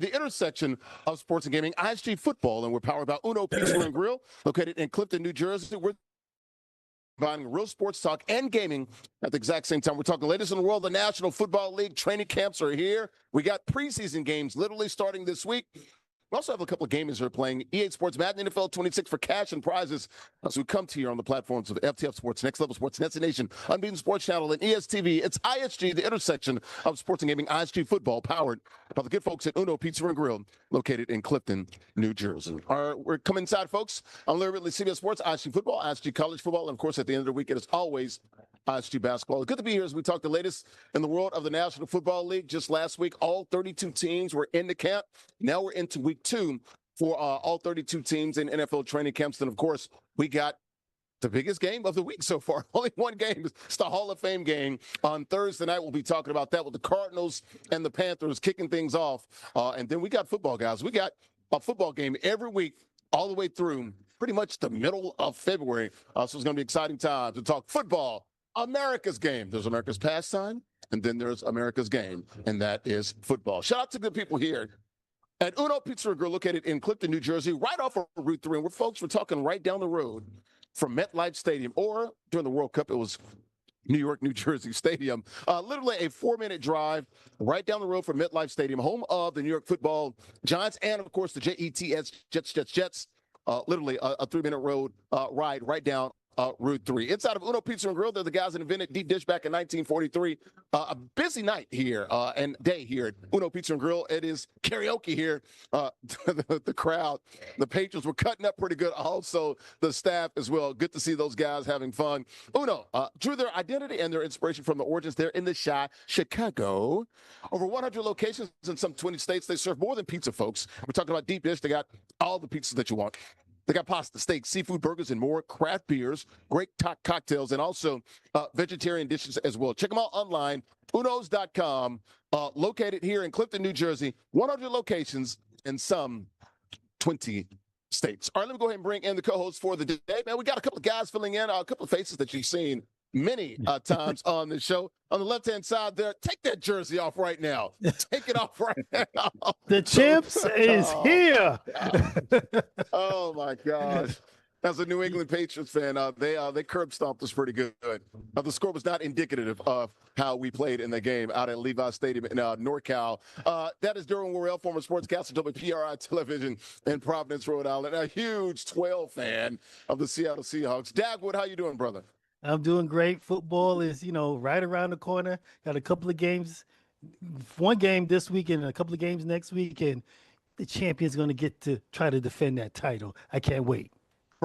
the intersection of sports and gaming, ISG football, and we're powered by Uno Pizza and Grill, located in Clifton, New Jersey. We're combining real sports talk and gaming at the exact same time. We're talking latest in the world. The National Football League training camps are here. We got preseason games literally starting this week. We also have a couple of gamers who are playing EA Sports Madden NFL 26 for cash and prizes as we come to you on the platforms of FTF Sports, Next Level Sports, Nets Nation, Unbeaten Sports Channel, and ESTV. It's ISG, the intersection of sports and gaming, ISG football, powered by the good folks at Uno Pizza and Grill, located in Clifton, New Jersey. All right, we're coming inside, folks. I'm Larry Ridley, CBS Sports, ISG football, ISG college football, and of course, at the end of the week, it is always ISG basketball. Good to be here as we talk the latest in the world of the National Football League. Just last week, all 32 teams were in the camp. Now we're into week 2 for all 32 teams in NFL training camps. And, of course, we got the biggest game of the week so far. Only one game. It's the Hall of Fame game. On Thursday night, we'll be talking about that with the Cardinals and the Panthers kicking things off. And then we got football, guys. We got a football game every week all the way through pretty much the middle of February. So it's going to be exciting time to talk football. America's game. There's America's pastime, and then there's America's game, and that is football. Shout out to the people here at Uno Pizza and Grill, located in Clifton, New Jersey, right off of Route 3. And we're talking right down the road from MetLife Stadium, or during the World Cup, it was New York, New Jersey Stadium. Literally a 4-minute drive right down the road from MetLife Stadium, home of the New York Football Giants, and, of course, the Jets, Jets. Literally a 3-minute road ride right down Route 3. Inside of Uno Pizza and Grill, they're the guys that invented deep dish back in 1943. A busy night here and day here at Uno Pizza and Grill. It is karaoke here. The crowd, the patrons were cutting up pretty good. Also, the staff as well. Good to see those guys having fun. Uno drew their identity and their inspiration from the origins there in the Chicago. Over 100 locations in some 20 states. They serve more than pizza, folks. We're talking about deep dish. They got all the pizzas that you want. They got pasta, steak, seafood, burgers, and more, craft beers, great cocktails, and also vegetarian dishes as well. Check them out online, unos.com, located here in Clifton, New Jersey, 100 locations in some 20 states. All right, let me go ahead and bring in the co-host for the day. Man, we got a couple of guys filling in, a couple of faces that you've seen many times on the show. On the left-hand side there, take that jersey off right now. Take it off right now. The champs is here. Oh, my gosh. As a New England Patriots fan, they curb stomped us pretty good. The score was not indicative of how we played in the game out at Levi Stadium in NorCal. That is Derwin Worrell, former sportscaster, WPRI Television in Providence, Rhode Island. A huge 12 fan of the Seattle Seahawks. Dagwood, how you doing, brother? I'm doing great. Football is, right around the corner. Got a couple of games, one game this week and a couple of games next week, and the champion's going to get to try to defend that title. I can't wait.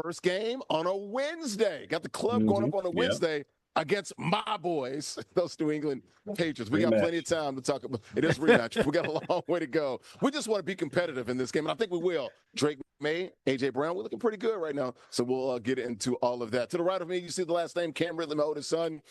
First game on a Wednesday. Got the club going up on a Wednesday against my boys, those New England Patriots. We got plenty of time to talk about. It is a rematch. We got a long way to go. We just want to be competitive in this game, and I think we will. Drake May, A.J. Brown, we're looking pretty good right now, so we'll get into all of that. To the right of me, you see the last name, Cam Ridley, my oldest son,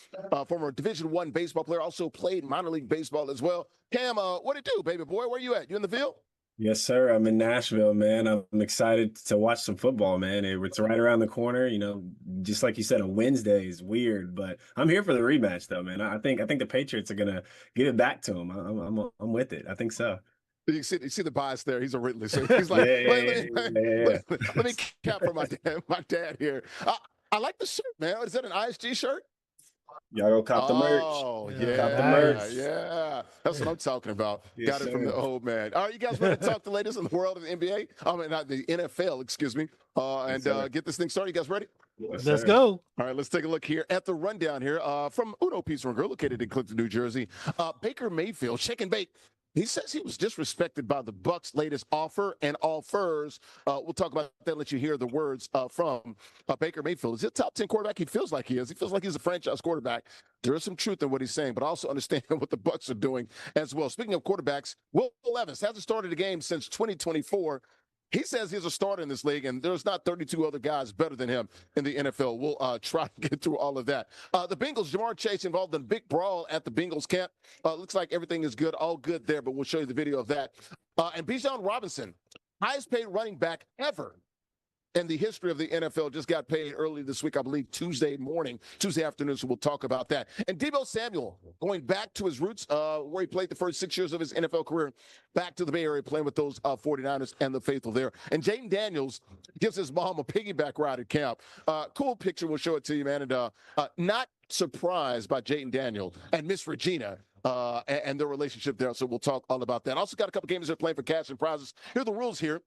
former Division I baseball player, also played minor league baseball as well. Cam, what it do, baby boy? Where you at? You in the field? Yes, sir. I'm in Nashville, man. I'm excited to watch some football, man. It's right around the corner. Just like you said, a Wednesday is weird, but I'm here for the rematch, though, man. I think the Patriots are gonna give it back to them. I'm with it. I think so. You see the bias there. He's a Ridley, so he's like, let me cap for my dad here. I like the shirt, man. Is that an ISG shirt? Y'all go cop the merch. Oh, yeah. Cop the merch. Yeah. That's what I'm talking about. Yes, Got it from the old man. All right, you guys ready to talk the latest in the world of the NBA? Not the NFL, excuse me. And get this thing started. You guys ready? Yes, Let's sir. go. All right, let's take a look here at the rundown here from Uno Pizza and Grill, located in Clifton, New Jersey. Baker Mayfield, shake and bake. He says he was disrespected by the Bucs' latest offer and offers. We'll talk about that, let you hear the words from Baker Mayfield. Is he a top 10 quarterback? He feels like he is. He feels like he's a franchise quarterback. There is some truth in what he's saying, but I also understand what the Bucs are doing as well. Speaking of quarterbacks, Will Levis hasn't started a game since 2024. He says he's a starter in this league, and there's not 32 other guys better than him in the NFL. We'll try to get through all of that. The Bengals, Jamar Chase involved in a big brawl at the Bengals camp. Looks like everything is good, all good there, but we'll show you the video of that. And Bijan Robinson, highest paid running back ever in the history of the NFL just got paid early this week, I believe Tuesday afternoon, so we'll talk about that. And Deebo Samuel, going back to his roots, where he played the first 6 years of his NFL career, back to the Bay Area, playing with those 49ers and the faithful there. And Jaden Daniels gives his mom a piggyback ride at camp. Cool picture, we'll show it to you, man. And not surprised by Jaden Daniels and Miss Regina and their relationship there, so we'll talk all about that. Also got a couple games they're playing for cash and prizes. Here are the rules here.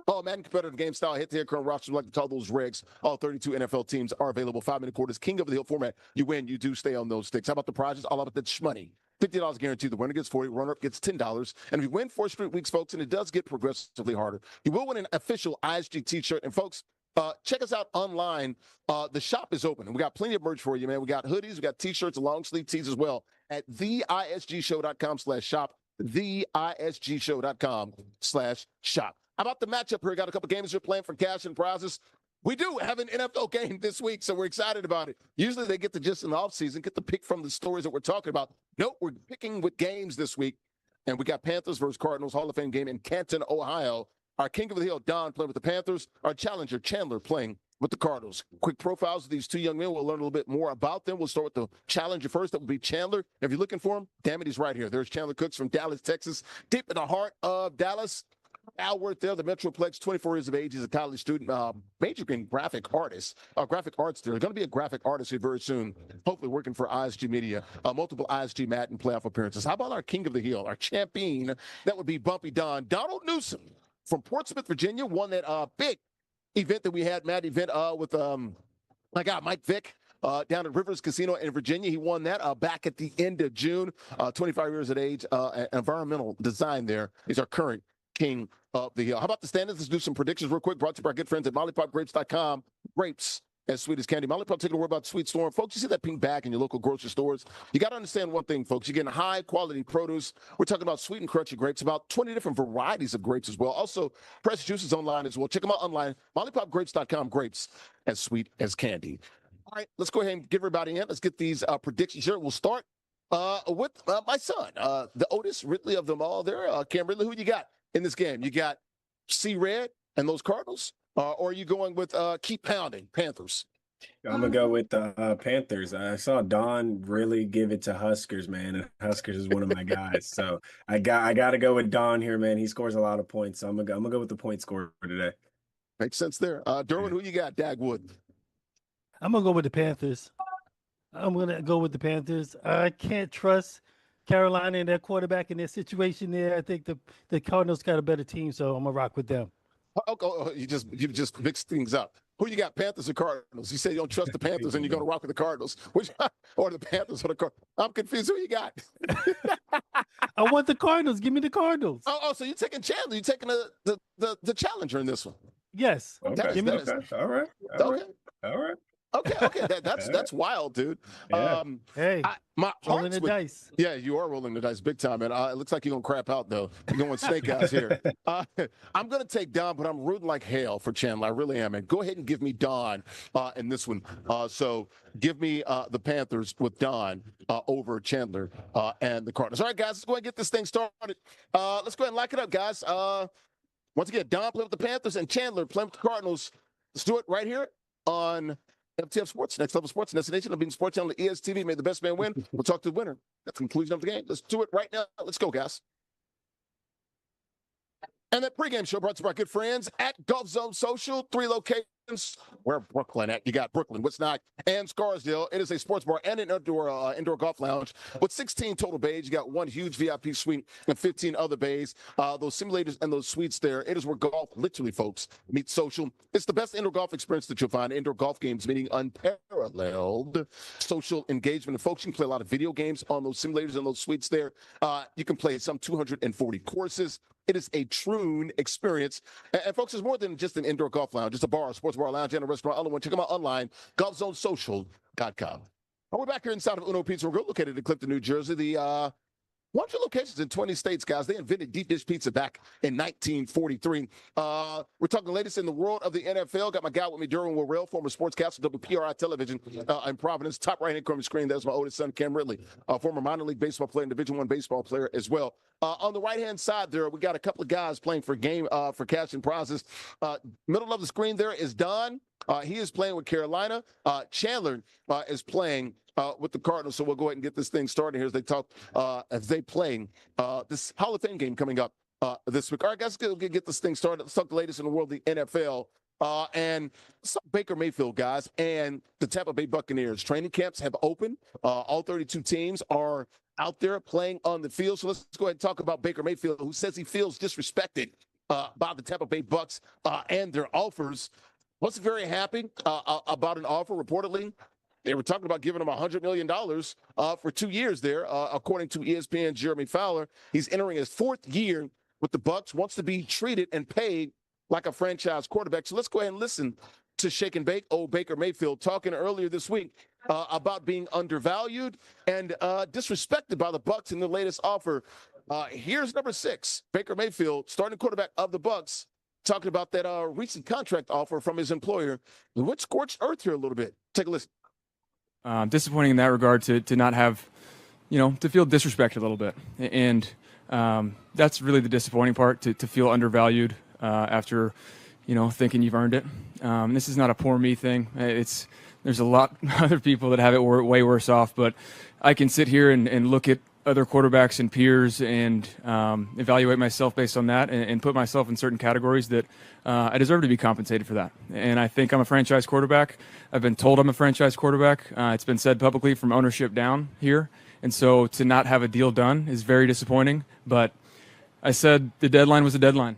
All Madden competitive game style, hit-to-hit current roster, like to call those regs. All 32 NFL teams are available. 5-minute quarters, king of the hill format. You win, you do stay on those sticks. How about the prizes? All about the shmoney. $50 guaranteed. The winner gets $40, runner-up gets $10. And if you win 4 straight weeks, folks, and it does get progressively harder, you will win an official ISG t-shirt. And folks, check us out online. The shop is open, and we got plenty of merch for you, man. We got hoodies, we got t-shirts, long sleeve tees as well at theisgshow.com/shop. theisgshow.com/shop. How about the matchup here? Got a couple games we're playing for cash and prizes. We do have an NFL game this week, so we're excited about it. Usually they get to just in the offseason, get the pick from the stories that we're talking about. Nope, we're picking with games this week. And we got Panthers versus Cardinals, Hall of Fame game in Canton, Ohio. Our king of the hill, Don, playing with the Panthers. Our challenger, Chandler, playing with the Cardinals. Quick profiles of these two young men. We'll learn a little bit more about them. We'll start with the challenger first. That will be Chandler. If you're looking for him, damn it, he's right here. There's Chandler Cooks from Dallas, Texas. Deep in the heart of Dallas. Alworth there, the Metroplex, 24 years of age. He's a college student, majoring in graphic arts there. Going to be a graphic artist here very soon, hopefully working for ISG Media. Multiple ISG Madden playoff appearances. How about our king of the hill, our champion? That would be Bumpy Don. Donald Newsom from Portsmouth, Virginia, won that big event that we had, Matt, event with my guy, Mike Vick. Down at Rivers Casino in Virginia. He won that back at the end of June. 25 years of age, environmental design there. He's our current king of the hill. How about the standings? Let's do some predictions real quick. Brought to you by our good friends at MollyPopGrapes.com. Grapes as sweet as candy. Mollipop, taking a word about Sweet Storm. Folks, you see that pink bag in your local grocery stores? You got to understand one thing, folks. You're getting high-quality produce. We're talking about sweet and crunchy grapes, about 20 different varieties of grapes as well. Also, fresh juices online as well. Check them out online. MollyPopGrapes.com. Grapes as sweet as candy. All right, let's go ahead and get everybody in. Let's get these predictions here. We'll start with my son, the Otis Ridley of them all there. Cam Ridley, who you got in this game? You got C-Red and those Cardinals? Or are you going with keep pounding, Panthers? I'm going to go with the Panthers. I saw Don really give it to Huskers, man. And Huskers is one of my guys. So I got to go with Don here, man. He scores a lot of points. So I'm going to go with the point scorer today. Makes sense there. Derwin, who you got? Dagwood. I'm going to go with the Panthers. I can't trust Carolina and their quarterback in their situation there. I think the Cardinals got a better team, so I'm going to rock with them. You just mixed things up. Who you got, Panthers or Cardinals? You say you don't trust the Panthers and you're going to rock with the Cardinals. Or the Panthers or the Cardinals? I'm confused. Who you got? I want the Cardinals. Give me the Cardinals. Oh, so you're taking Chandler. You're taking the challenger in this one. Yes. Okay. All right. Okay, that's wild, dude. Yeah. Hey, my rolling the dice. Yeah, you are rolling the dice big time, man. It looks like you're gonna crap out though. You're going snake eyes here. I'm gonna take Don, but I'm rooting like hell for Chandler. I really am. And go ahead and give me Don in this one. So give me the Panthers with Don over Chandler and the Cardinals. All right, guys, let's go ahead and get this thing started. Let's go ahead and lock it up, guys. Once again, Don playing with the Panthers and Chandler playing with the Cardinals. Let's do it right here on FTF Sports, Next Level Sports Destination of being Sports Channel, ESTV. May the best man win. We'll talk to the winner. That's the conclusion of the game. Let's do it right now. Let's go, guys. And that pregame show brought to you by our good friends at Gulf Zone Social. 3 locations. Where Brooklyn at? You got Brooklyn, Woodstock, and Scarsdale. It is a sports bar and an indoor golf lounge with 16 total bays. You got 1 huge VIP suite and 15 other bays. Those simulators and those suites there. It is where golf, literally, folks, meets social. It's the best indoor golf experience that you'll find. Indoor golf games, meaning unparalleled social engagement. And folks, you can play a lot of video games on those simulators and those suites there. You can play some 240 courses. It is a true experience. And folks, it's more than just an indoor golf lounge. It's a bar, a sports bar, lounge, and a restaurant. All in one. Check them out online, golfzonesocial.com. We're back here inside of Uno Pizza and Grill, located in Clifton, New Jersey. The Watch your locations in 20 states, guys. They invented deep dish pizza back in 1943. We're talking latest in the world of the NFL. Got my guy with me, Derwin Worrell, former sportscaster, WPRI Television in Providence. Top right-hand corner screen, there's my oldest son, Cam Ridley, former minor league baseball player and Division I baseball player as well. On the right-hand side there, we got a couple of guys playing for cash and prizes. Middle of the screen there is Don. He is playing with Carolina. Chandler is playing with the Cardinals. So we'll go ahead and get this thing started here as they play this Hall of Fame game coming up this week. All right, guys, let's get this thing started. Let's talk the latest in the world of the NFL. And Baker Mayfield, guys, and the Tampa Bay Buccaneers. Training camps have opened. All 32 teams are out there playing on the field. So let's go ahead and talk about Baker Mayfield, who says he feels disrespected by the Tampa Bay Bucs and their offers. Wasn't very happy about an offer, reportedly. They were talking about giving him $100 million for 2 years there, according to ESPN's Jeremy Fowler. He's entering his 4th year with the Bucs, wants to be treated and paid like a franchise quarterback. So let's go ahead and listen to Shake and Bake, old Baker Mayfield, talking earlier this week about being undervalued and disrespected by the Bucs in the latest offer. Here's number 6, Baker Mayfield, starting quarterback of the Bucs, talking about that recent contract offer from his employer. We went scorched earth here a little bit. Take a listen. Disappointing in that regard to not have, to feel disrespected a little bit. And that's really the disappointing part, to feel undervalued after, thinking you've earned it. This is not a poor me thing. There's a lot of other people that have it way worse off, but I can sit here and look at other quarterbacks and peers and evaluate myself based on that and put myself in certain categories that I deserve to be compensated for that. And I think I'm a franchise quarterback. I've been told I'm a franchise quarterback. It's been said publicly from ownership down here. And so to not have a deal done is very disappointing. But I said the deadline was a deadline.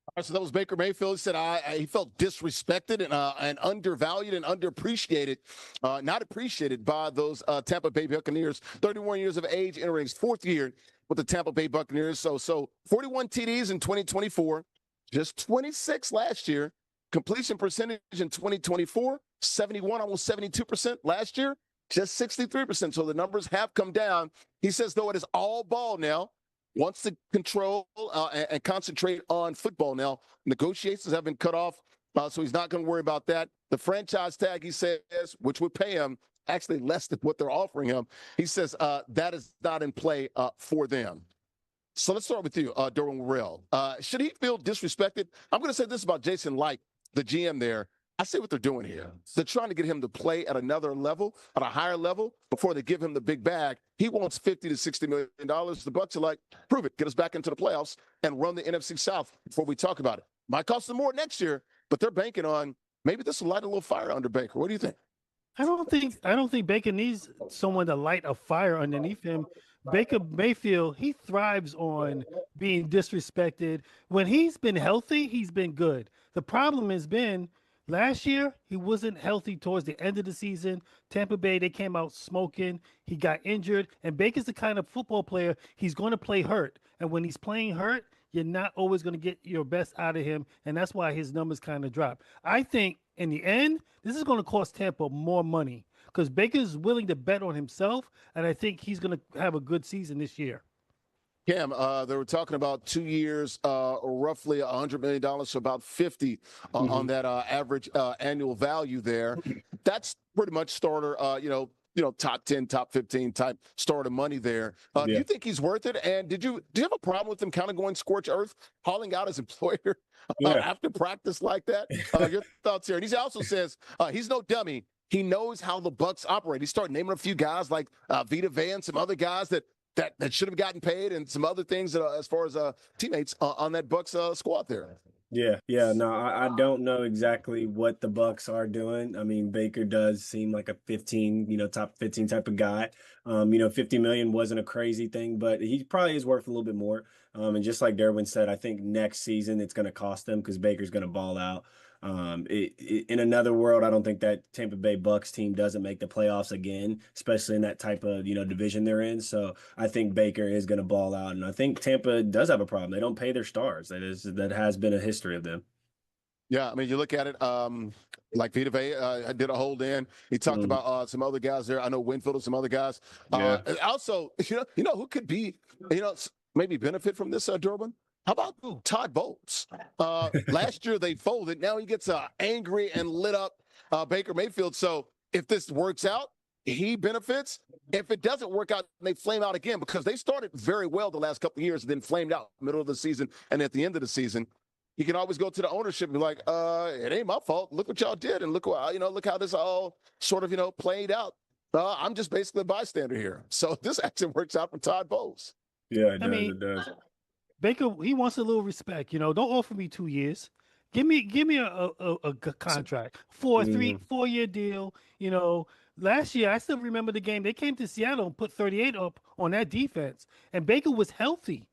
All right, so that was Baker Mayfield. He said he felt disrespected and undervalued and underappreciated, not appreciated by those Tampa Bay Buccaneers. 31 years of age, entering his 4th year with the Tampa Bay Buccaneers. So 41 TDs in 2024, just 26 last year. Completion percentage in 2024, 71, almost 72%. Last year, just 63%. So the numbers have come down. He says, though, it is all ball now. Wants to control and concentrate on football now. Negotiations have been cut off, so he's not going to worry about that. The franchise tag, he says, which would pay him actually less than what they're offering him, he says that is not in play for them. So let's start with you, Derwin Worrell. Should he feel disrespected? I'm going to say this about Jason Light, the GM there. I see what they're doing here. They're trying to get him to play at another level, at a higher level, before they give him the big bag. He wants $50 to $60 million. The Bucs are like, prove it, get us back into the playoffs and run the NFC South before we talk about it. Might cost them more next year, but they're banking on maybe this will light a little fire under Baker. What do you think? I don't think Baker needs someone to light a fire underneath him. Baker Mayfield, he thrives on being disrespected. When he's been healthy, he's been good. The problem has been last year, he wasn't healthy towards the end of the season. Tampa Bay, they came out smoking. He got injured. And Baker's the kind of football player, he's going to play hurt. And when he's playing hurt, you're not always going to get your best out of him. And that's why his numbers kind of drop. I think in the end, this is going to cost Tampa more money because Baker's willing to bet on himself. And I think he's going to have a good season this year. Cam, they were talking about 2 years, roughly $100 million, so about 50 on that average annual value there. That's pretty much starter, top 10, top 15 type starter money there. Do you think he's worth it? And do you have a problem with him kind of going scorched earth, hauling out his employer after practice like that? Your thoughts here? And he also says he's no dummy. He knows how the Bucs operate. He started naming a few guys like Vita Vea and some other guys that should have gotten paid, and some other things as far as teammates on that Bucs squad there. Yeah. No, I don't know exactly what the Bucs are doing. I mean, Baker does seem like a 15, top 15 type of guy. 50 million wasn't a crazy thing, but he probably is worth a little bit more. And just like Derwin said, I think next season it's going to cost them because Baker's going to ball out. In another world, I don't think that Tampa Bay Bucs team doesn't make the playoffs again, especially in that type of, division they're in. So I think Baker is going to ball out. And I think Tampa does have a problem. They don't pay their stars. That has been a history of them. Yeah, I mean, you look at it, like Vita Vea did a hold in. He talked about some other guys there. I know Winfield and some other guys. And also, who could be, maybe benefit from this, Durbin? How about Todd Bowles? Last year they folded. Now he gets angry and lit up Baker Mayfield. So if this works out, he benefits. If it doesn't work out, they flame out again because they started very well the last couple of years and then flamed out middle of the season and at the end of the season. You can always go to the ownership and be like, it ain't my fault. Look what y'all did. And look how this all sort of, played out. I'm just basically a bystander here. So this actually works out for Todd Bowles. Yeah, it does. Baker, he wants a little respect. Don't offer me 2 years. Give me a contract for a 4-year deal. Last year, I still remember the game. They came to Seattle and put 38 up on that defense. And Baker was healthy.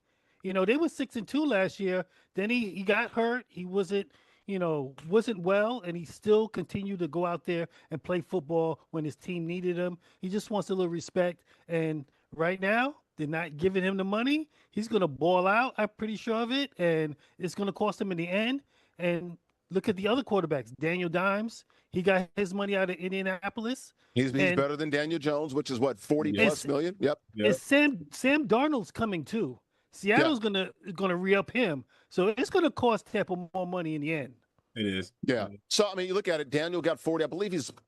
They were 6-2 last year. Then he got hurt. He wasn't well, and he still continued to go out there and play football when his team needed him. He just wants a little respect. And right now, they're not giving him the money. He's going to ball out. I'm pretty sure of it. And it's going to cost him in the end. And look at the other quarterbacks. Daniel Dimes, he got his money out of Indianapolis. He's better than Daniel Jones, which is what, 40+ million? Yep. And Sam Darnold's coming too. Seattle's gonna re-up him, so it's gonna cost Tampa more money in the end. It is. Yeah. So I mean, you look at it. Daniel got 40.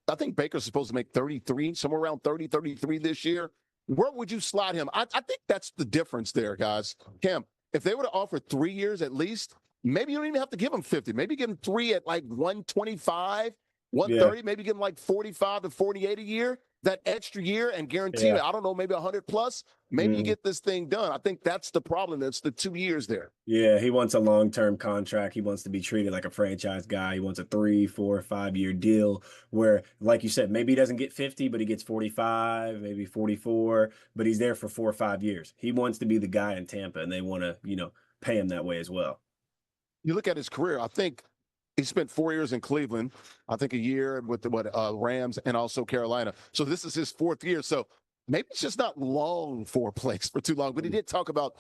I think Baker's supposed to make 33, somewhere around 30, 33 this year. Where would you slot him? I think that's the difference there, guys. Cam, if they were to offer 3 years at least, maybe you don't even have to give him 50. Maybe give him 3 at like 125, 130. Maybe give him like 45 to 48 a year. That extra year and guarantee I don't know, maybe 100+. Maybe you get this thing done. I think that's the problem. That's the 2 years there. Yeah, he wants a long-term contract. He wants to be treated like a franchise guy. He wants a 3, 4, 5-year deal where, like you said, maybe he doesn't get 50, but he gets 45, maybe 44, but he's there for 4 or 5 years. He wants to be the guy in Tampa, and they want to, pay him that way as well. You look at his career, I think he spent 4 years in Cleveland, I think a year with the Rams and also Carolina. So this is his 4th year. So maybe it's just not long for Plex for too long. But he did talk about,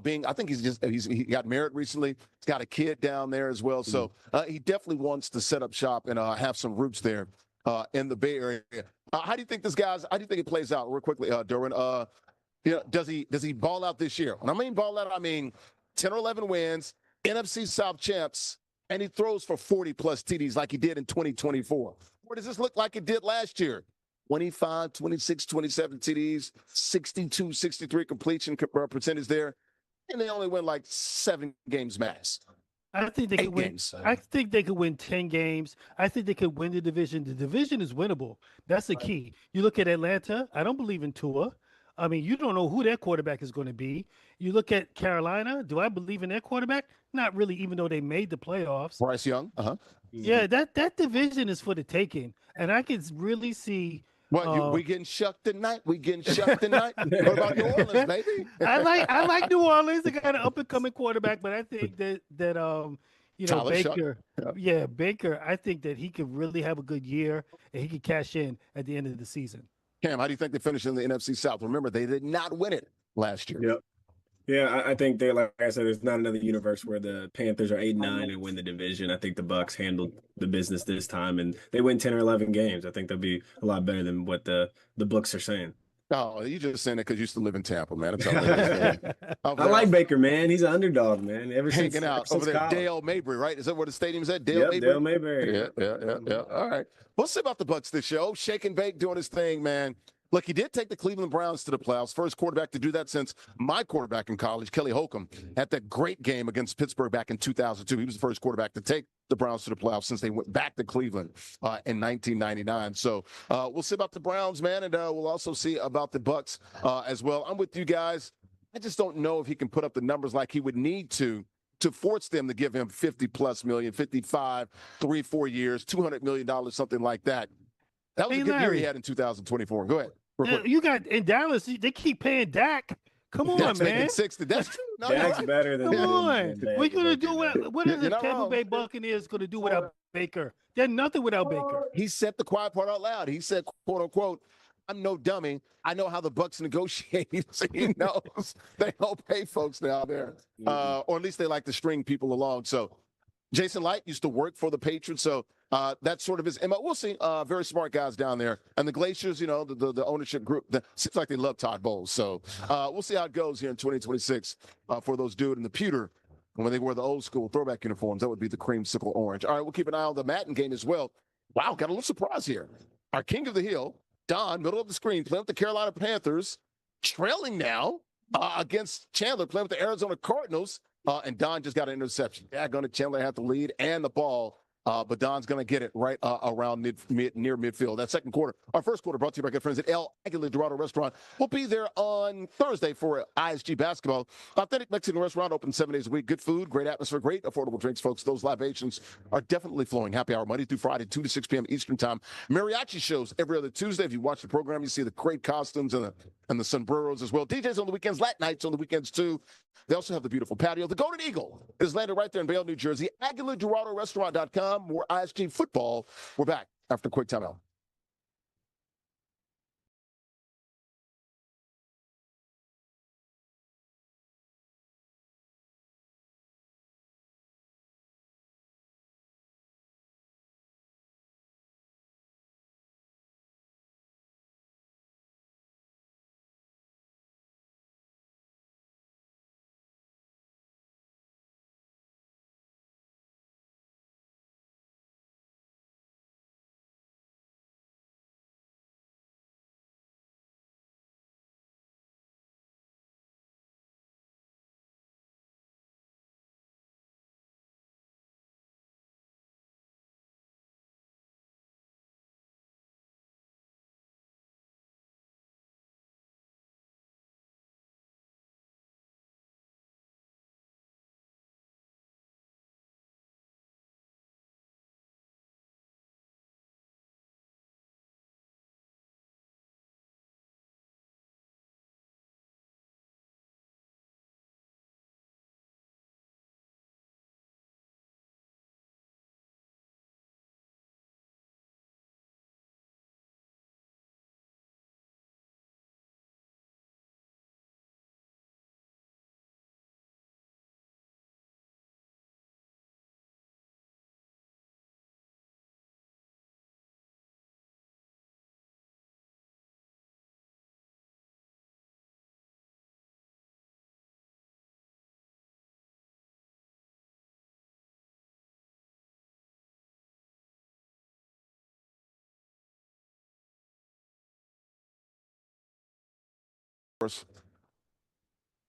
being, I think he got married recently. He's got a kid down there as well. So he definitely wants to set up shop and have some roots there in the Bay Area. How do you think it plays out real quickly, Derwin? Does he ball out this year? When I mean ball out, I mean 10 or 11 wins, NFC South champs, and he throws for 40+ TDs like he did in 2024. Or does this look like it did last year? 25, 26, 27 TDs, 62, 63 completion percentage there, and they only win like 7 games max. I think they could win. I think they could win 10 games. I think they could win the division. The division is winnable. That's the key. You look at Atlanta. I don't believe in Tua. I mean, you don't know who their quarterback is going to be. You look at Carolina. Do I believe in their quarterback? Not really, even though they made the playoffs. Bryce Young. Yeah, that division is for the taking, and I can really see. What, we getting shucked tonight? We getting shucked tonight? What about New Orleans, baby? I like New Orleans. They got an up and coming quarterback, but I think that Baker, Baker. I think that he could really have a good year and he could cash in at the end of the season. Cam, how do you think they finished in the NFC South? Remember, they did not win it last year. Yep. Yeah, I think like I said, there's not another universe where the Panthers are 8-9 and win the division. I think the Bucs handled the business this time, and they win 10 or 11 games. I think they'll be a lot better than what the books are saying. Oh, you just saying that because you used to live in Tampa, man. I like Baker, man. He's an underdog, man. Hanging out over there, Dale Mabry, right? Is that where the stadium's at? Dale Mabry. Dale Mabry. Yeah. All right. What's about the Bucs this show? Shake and bake, doing his thing, man. Look, he did take the Cleveland Browns to the playoffs. First quarterback to do that since my quarterback in college, Kelly Holcomb, had that great game against Pittsburgh back in 2002. He was the first quarterback to take the Browns to the playoffs since they went back to Cleveland in 1999. So we'll see about the Browns, man, and we'll also see about the Bucs as well. I'm with you guys. I just don't know if he can put up the numbers like he would need to force them to give him 50+ million, 55, 3-4 years, $200 million, something like that. That was a good year he had in 2024. Go ahead. You got in Dallas, they keep paying Dak. Come on, man. 60. That's true. No, Dak's better than Come on. We're going to do what is the Tampa wrong. Bay Buccaneers going to do without Baker? They're nothing without Baker. He said the quiet part out loud. He said, quote unquote, I'm no dummy. I know how the Bucs negotiate. He knows they don't pay folks down there. Or at least they like to string people along. So Jason Light used to work for the Patriots, so that's sort of his MO. We'll see. Very smart guys down there. And the Glaciers, the ownership group, seems like they love Todd Bowles. So we'll see how it goes here in 2026 for those dude in the pewter. When they wore the old school throwback uniforms, that would be the creamsicle orange. All right, we'll keep an eye on the Madden game as well. Wow, got a little surprise here. Our king of the hill, Don, middle of the screen, playing with the Carolina Panthers, trailing now against Chandler, playing with the Arizona Cardinals. And Don just got an interception. Yeah, going to Chandler have the lead and the ball. But Don's going to get it right around near midfield. That second quarter. Our first quarter brought to you by good friends at El Aguila Dorado Restaurant. We'll be there on Thursday for ISG basketball. Authentic Mexican restaurant, open 7 days a week. Good food, great atmosphere, great affordable drinks, folks. Those libations are definitely flowing. Happy hour Monday through Friday, 2 to 6 p.m. Eastern time. Mariachi shows every other Tuesday. If you watch the program, you see the great costumes and the sombreros as well. DJs on the weekends, Latin nights on the weekends too. They also have the beautiful patio. The Golden Eagle is landed right there in Vail, New Jersey. AguilaDoradoRestaurant.com. More ISG football. We're back after a quick timeout.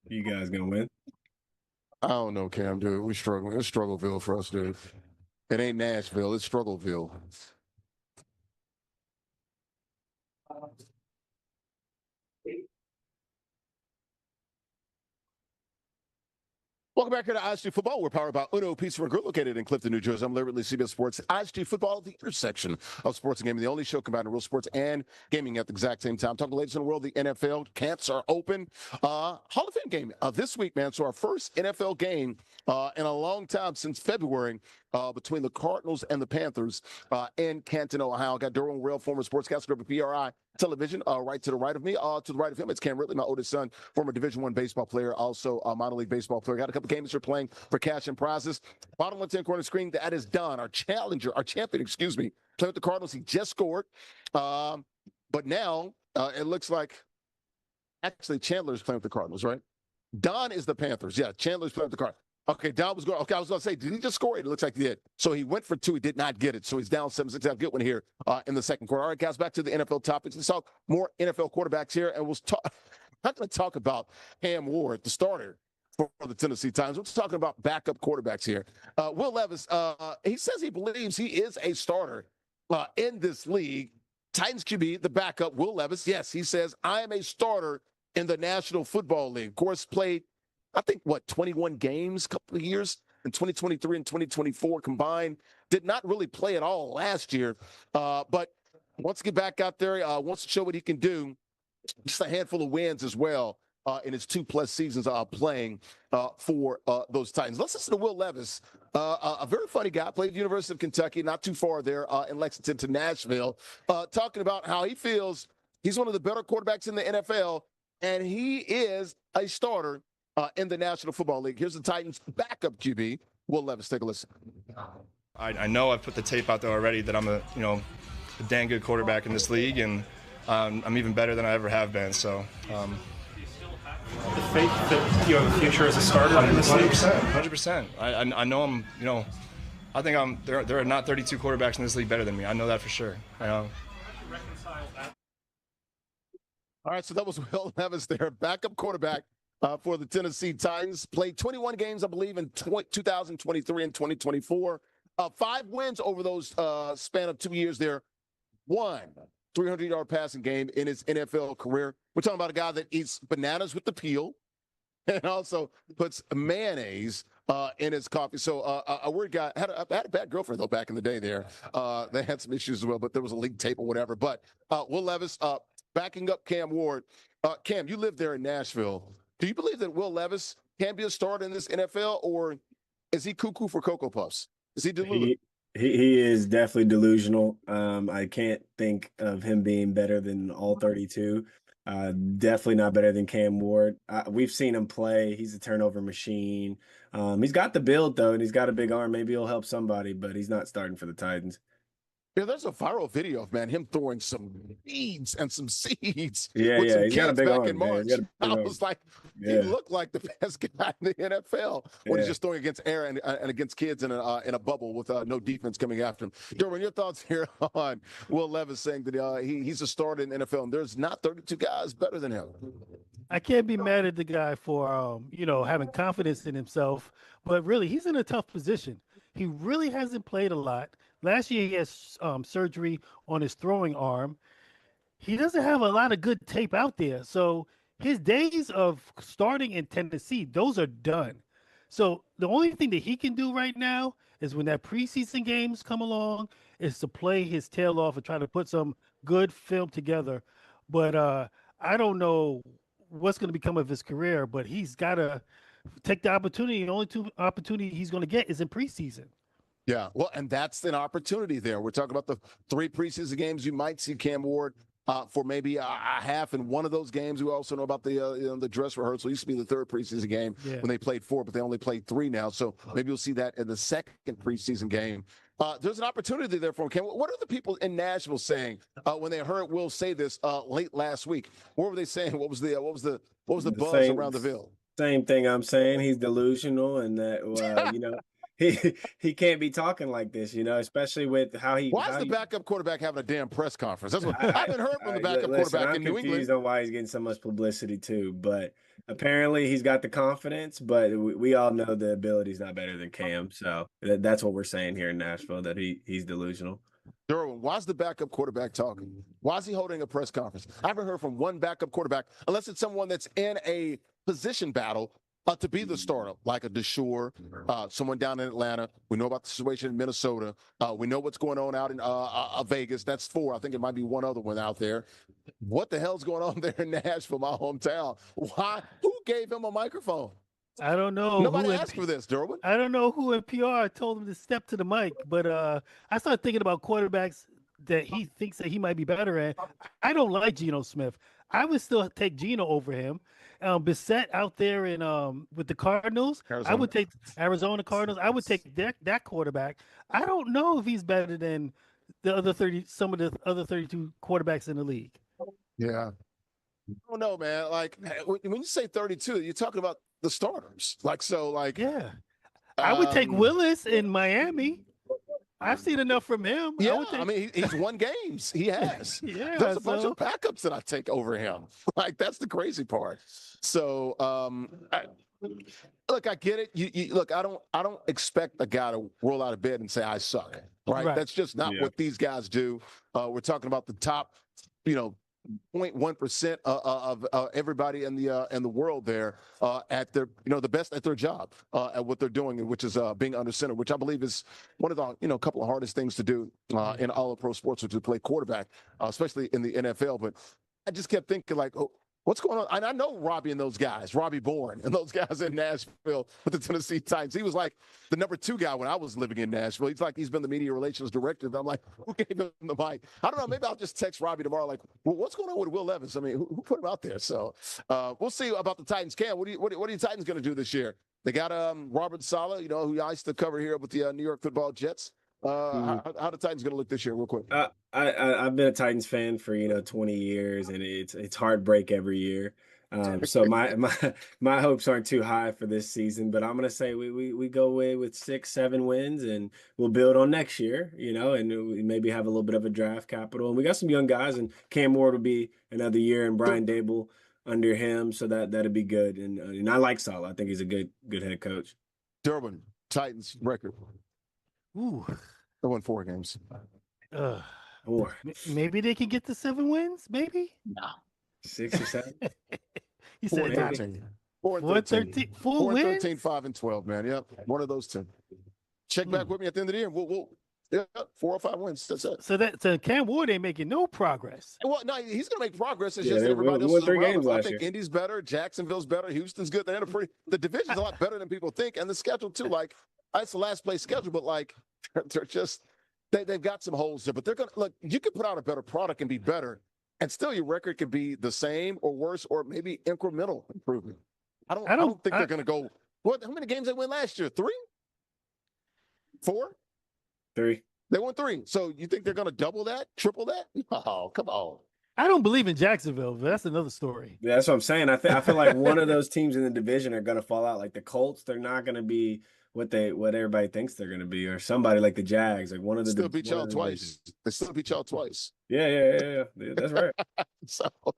You guys gonna win? I don't know, Cam, dude. We're struggling. It's Struggleville for us, dude. It ain't Nashville. It's Struggleville. Welcome back here to ISG Football. We're powered by Uno Pizza and Grill, located in Clifton, New Jersey. I'm Ridley, CBS Sports. ISG Football, the intersection of sports and gaming, the only show combining real sports and gaming at the exact same time. Talking latest in the world, the NFL camps are open. Hall of Fame game this week, man. So our first NFL game in a long time, since February, between the Cardinals and the Panthers in Canton, Ohio. Got Derwin Rail, former sportscaster of PRI Television, right to the right of me. To the right of him, it's Cam Ridley, my oldest son, former Division I baseball player, also a minor league baseball player. Got a couple games they're playing for cash and prizes. Bottom left-hand corner screen, that is Don, our champion, playing with the Cardinals. He just scored. But now it looks like actually Chandler's playing with the Cardinals, right? Don is the Panthers. Yeah, Chandler's playing with the Cardinals. Okay, Don was going. Okay, I was going to say, did he just score it? It looks like he did. So he went for 2. He did not get it. So he's down 7-6. I'll get one here in the second quarter. All right, guys, back to the NFL topics. Let's talk more NFL quarterbacks here. And we'll talk. I'm not going to talk about Ham Ward, the starter for the Tennessee Titans. We're talking about backup quarterbacks here. Will Levis, he says he believes he is a starter in this league. Titans QB, the backup, Will Levis. Yes, he says, I am a starter in the National Football League. Of course, played, I think, 21 games, a couple of years in 2023 and 2024 combined. Did not really play at all last year, but wants to get back out there, wants to show what he can do. Just a handful of wins as well in his 2+ seasons playing for those Titans. Let's listen to Will Levis, a very funny guy, played at the University of Kentucky, not too far there in Lexington to Nashville, talking about how he feels he's one of the better quarterbacks in the NFL, and he is a starter in the National Football League. Here's the Titans' backup QB, Will Levis. Take a listen. I know I've put the tape out there already that I'm a dang good quarterback in this league, and I'm even better than I ever have been. So. The faith that you have a future as a starter in this league? 100%. I know I'm, I think there are not 32 quarterbacks in this league better than me. I know that for sure. All right, so that was Will Levis there, backup quarterback for the Tennessee Titans. Played 21 games, I believe, in 2023 and 2024. 5 wins over those span of 2 years there. 1 300-yard passing game in his NFL career. We're talking about a guy that eats bananas with the peel and also puts mayonnaise in his coffee. So a weird guy. I had a bad girlfriend, though, back in the day there. They had some issues as well, but there was a leak tape or whatever. But Will Levis backing up Cam Ward. Cam, you live there in Nashville. Do you believe that Will Levis can be a starter in this NFL, or is he cuckoo for Cocoa Puffs? Is he delusional? He is definitely delusional. I can't think of him being better than all 32. Definitely not better than Cam Ward. We've seen him play. He's a turnover machine. He's got the build, though, and he's got a big arm. Maybe he'll help somebody, but he's not starting for the Titans. Yeah, there's a viral video of him throwing some seeds and some seeds. Yeah, with some he's got a kids big back arm. in March. I was like, he looked like the best guy in the NFL when he's just throwing against air and against kids in a bubble with no defense coming after him. Derwin, your thoughts here on Will Levis saying that he's a starter in the NFL and there's not 32 guys better than him? I can't be mad at the guy for having confidence in himself, but really he's in a tough position. He really hasn't played a lot. Last year he has surgery on his throwing arm. He doesn't have a lot of good tape out there. So his days of starting in Tennessee, those are done. So the only thing that he can do right now is when that preseason games come along is to play his tail off and try to put some good film together. But I don't know what's going to become of his career, but he's got to take the opportunity. The only 2 opportunities he's going to get is in preseason. Yeah, well, and that's an opportunity there. We're talking about the 3 preseason games. You might see Cam Ward for maybe a half in one of those games. We also know about the dress rehearsal. It used to be the 3rd preseason game when they played 4, but they only played 3 now. So maybe you'll see that in the 2nd preseason game. There's an opportunity there for him. Cam, what are the people in Nashville saying when they heard Will say this late last week? What were they saying? What was the buzz around the Ville? Same thing I'm saying. He's delusional, and that he can't be talking like this, especially with how he. Why is the backup quarterback having a damn press conference? That's what I haven't heard from the backup quarterback in New England. I'm confused on why he's getting so much publicity too, but apparently he's got the confidence. But we all know the ability's not better than Cam, so that's what we're saying here in Nashville, that he's delusional. Derwin, why is the backup quarterback talking? Why is he holding a press conference? I haven't heard from one backup quarterback, unless it's someone that's in a position battle to be the starter, like a Deshaun, someone down in Atlanta. We know about the situation in Minnesota. We know what's going on out in Vegas. That's 4. I think it might be one other one out there. What the hell's going on there in Nashville, my hometown? Why? Who gave him a microphone? I don't know. Nobody asked for this, Derwin. I don't know who in PR told him to step to the mic, but I started thinking about quarterbacks that he thinks that he might be better at. I don't like Geno Smith. I would still take Geno over him. Bissett out there in with the Cardinals, Arizona. I would take Arizona Cardinals. I would take that quarterback. I don't know if he's better than some of the other 32 quarterbacks in the league. Yeah. I don't know, man. Like when you say 32, you're talking about the starters. Yeah. I would take Willis in Miami. I've seen enough from him. Yeah, I mean, he's won games. He has. Yeah, there's a bunch of backups that I take over him. Like, that's the crazy part. So, look, I get it. Look, I don't expect a guy to roll out of bed and say I suck. Right? That's just not what these guys do. We're talking about the top, 0.1% of everybody in the world there at their the best at their job at what they're doing, which is being under center, which I believe is one of the couple of hardest things to do in all of pro sports, which is to play quarterback, especially in the NFL. But I just kept thinking like, oh, what's going on? And I know Robbie and those guys, Robbie Bourne and those guys in Nashville with the Tennessee Titans. He was like the number 2 guy when I was living in Nashville. He's been the media relations director. I'm like, who gave him the mic? I don't know. Maybe I'll just text Robbie tomorrow. Like, well, what's going on with Will Levis? I mean, who put him out there? So we'll see about the Titans. Cam, what are you Titans going to do this year? They got Robert Saleh, who I used to cover here with the New York Football Jets. How the Titans going to look this year, real quick? I've been a Titans fan for 20 years, and it's heartbreak every year. So my hopes aren't too high for this season, but I'm gonna say we go away with 6-7 wins, and we'll build on next year, and we maybe have a little bit of a draft capital, and we got some young guys, and Cam Ward will be another year, and Brian Dable under him, so that'd be good. And I like Saleh. I think he's a good head coach. Durbin, Titans record. Ooh. They won 4 games. 4. Maybe they can get to 7 wins. Maybe. No. 6 or 7. He 4 said and 13. 4 and 13. 4 and wins. 13, 5 and 12, man. Yep, one of those 2. Check back with me at the end of the year. We'll 4 or 5 wins. That's it. So Cam Ward ain't making no progress. Well, no, he's going to make progress. It's Yeah, just everybody else won is 3 around games him. I last think year. Indy's better, Jacksonville's better, Houston's good. The division's a lot better than people think, and the schedule too. Like, it's the last place schedule, but like they're just they've got some holes there. But they're going to look. You could put out a better product and be better, and still your record could be the same or worse, or maybe incremental improvement. I don't think they're going to go. What? How many games they win last year? 3? 4? 3. They won 3. So you think they're going to double that, triple that? Oh, come on. I don't believe in Jacksonville, but that's another story. Yeah, that's what I'm saying. I feel like one of those teams in the division are going to fall out. Like the Colts, they're not going to be what everybody thinks they're going to be, or somebody like the Jags, like one of the still beat y'all twice. They still beat y'all twice. Yeah. That's right. So all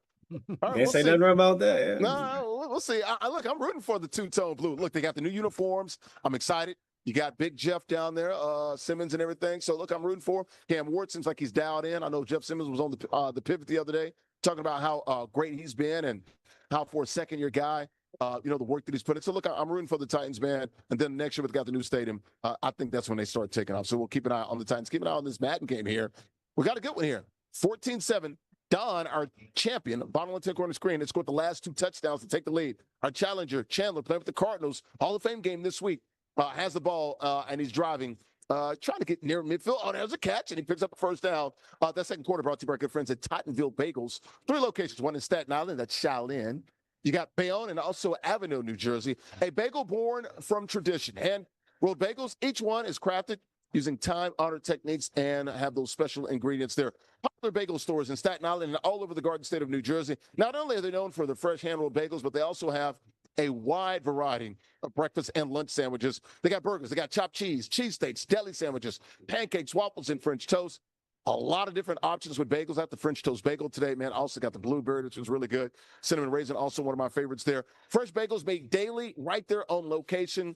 right, Can't say nothing wrong about that. Yeah. No, we'll see. Look, I'm rooting for the two-tone blue. Look, they got the new uniforms. I'm excited. You got Big Jeff down there, Simmons and everything. So, look, I'm rooting for him. Cam Ward seems like he's dialed in. I know Jeff Simmons was on the pivot the other day talking about how great he's been and how for a second-year guy, the work that he's put in. So, look, I'm rooting for the Titans, man. And then next year, we've got the new stadium. I think that's when they start taking off. So, we'll keep an eye on the Titans. Keep an eye on this Madden game here. We got a good one here. 14-7. Don, our champion, bottom left corner screen, has scored the last 2 touchdowns to take the lead. Our challenger, Chandler, playing with the Cardinals, Hall of Fame game this week. Has the ball, and he's driving, trying to get near midfield. Oh, there's a catch, and he picks up a first down. That second quarter brought to you by our good friends at Tottenville Bagels. 3 locations, one in Staten Island, that's Shaolin. You got Bayonne and also Avenue, New Jersey. A bagel born from tradition. Hand-rolled bagels, each one is crafted using time-honored techniques and have those special ingredients there. Popular bagel stores in Staten Island and all over the Garden State of New Jersey. Not only are they known for the fresh hand-rolled bagels, but they also have a wide variety of breakfast and lunch sandwiches. They got burgers, they got chopped cheese, cheesesteaks, deli sandwiches, pancakes, waffles, and French toast. A lot of different options with bagels. I had the French toast bagel today, man. Also got the blueberry, which was really good. Cinnamon raisin, also one of my favorites there. Fresh bagels made daily right there on location.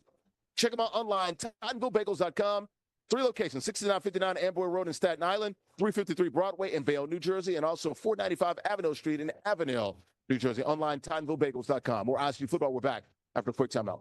Check them out online, TottenvilleBagels.com. 3 locations, 6959 Amboy Road in Staten Island, 353 Broadway in Bayonne, New Jersey, and also 495 Avenue Street in Avenel, New Jersey. Online, TottenvilleBagels.com. More ISG football. We're back after a quick timeout.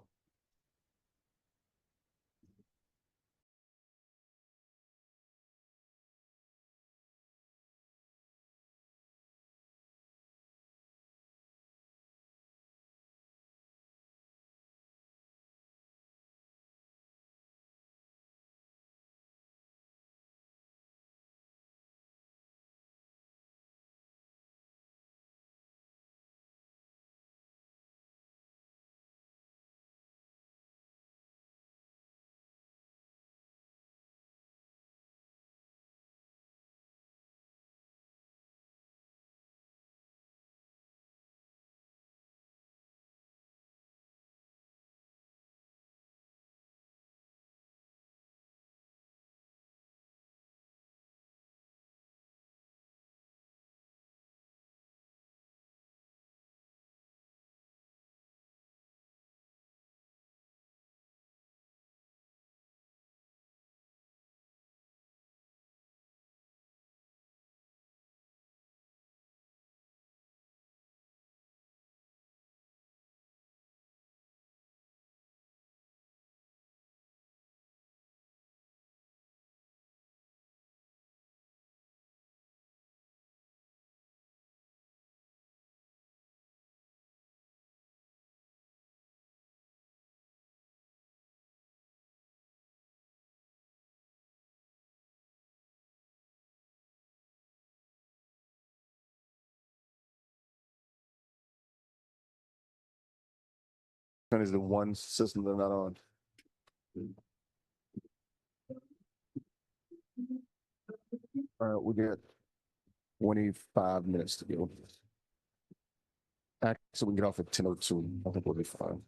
Kind of the one system they're not on. All right, we get 25 minutes to go. Actually, we can get off at 10:02. I think we'll be fine.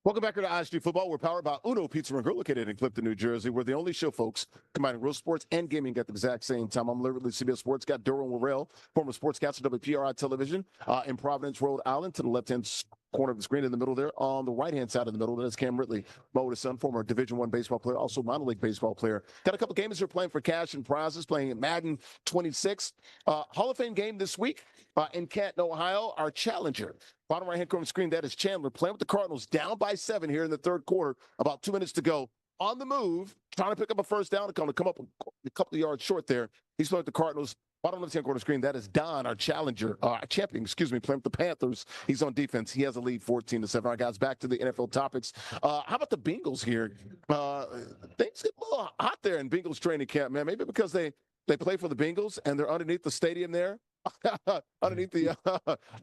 Welcome back to ISG Football. We're powered by Uno Pizza and Grill, located in Clifton, New Jersey. We're the only show, folks, combining real sports and gaming at the exact same time. I'm literally CBS Sports. Got Durham Warrell, former sportscaster, WPRI Television, in Providence, Rhode Island, to the left-hand corner of the screen in the middle there. On the right-hand side of the middle, that's Cam Ridley, Mo's son, former Division I baseball player, also minor league baseball player. Got a couple games here playing for cash and prizes, playing Madden 26. Hall of Fame game this week in Canton, Ohio. Our challenger, bottom right-hand corner of the screen, that is Chandler, playing with the Cardinals, down by 7 here in the third quarter. About 2 minutes to go. On the move, trying to pick up a first down to come up a couple of yards short there. He's playing with the Cardinals. Bottom left-hand corner of the screen, that is Don, our challenger, champion, playing with the Panthers. He's on defense. He has a lead 14-7. All right, guys, back to the NFL topics. How about the Bengals here? Things get a little hot there in Bengals training camp, man. Maybe because they play for the Bengals and they're underneath the stadium there. Underneath the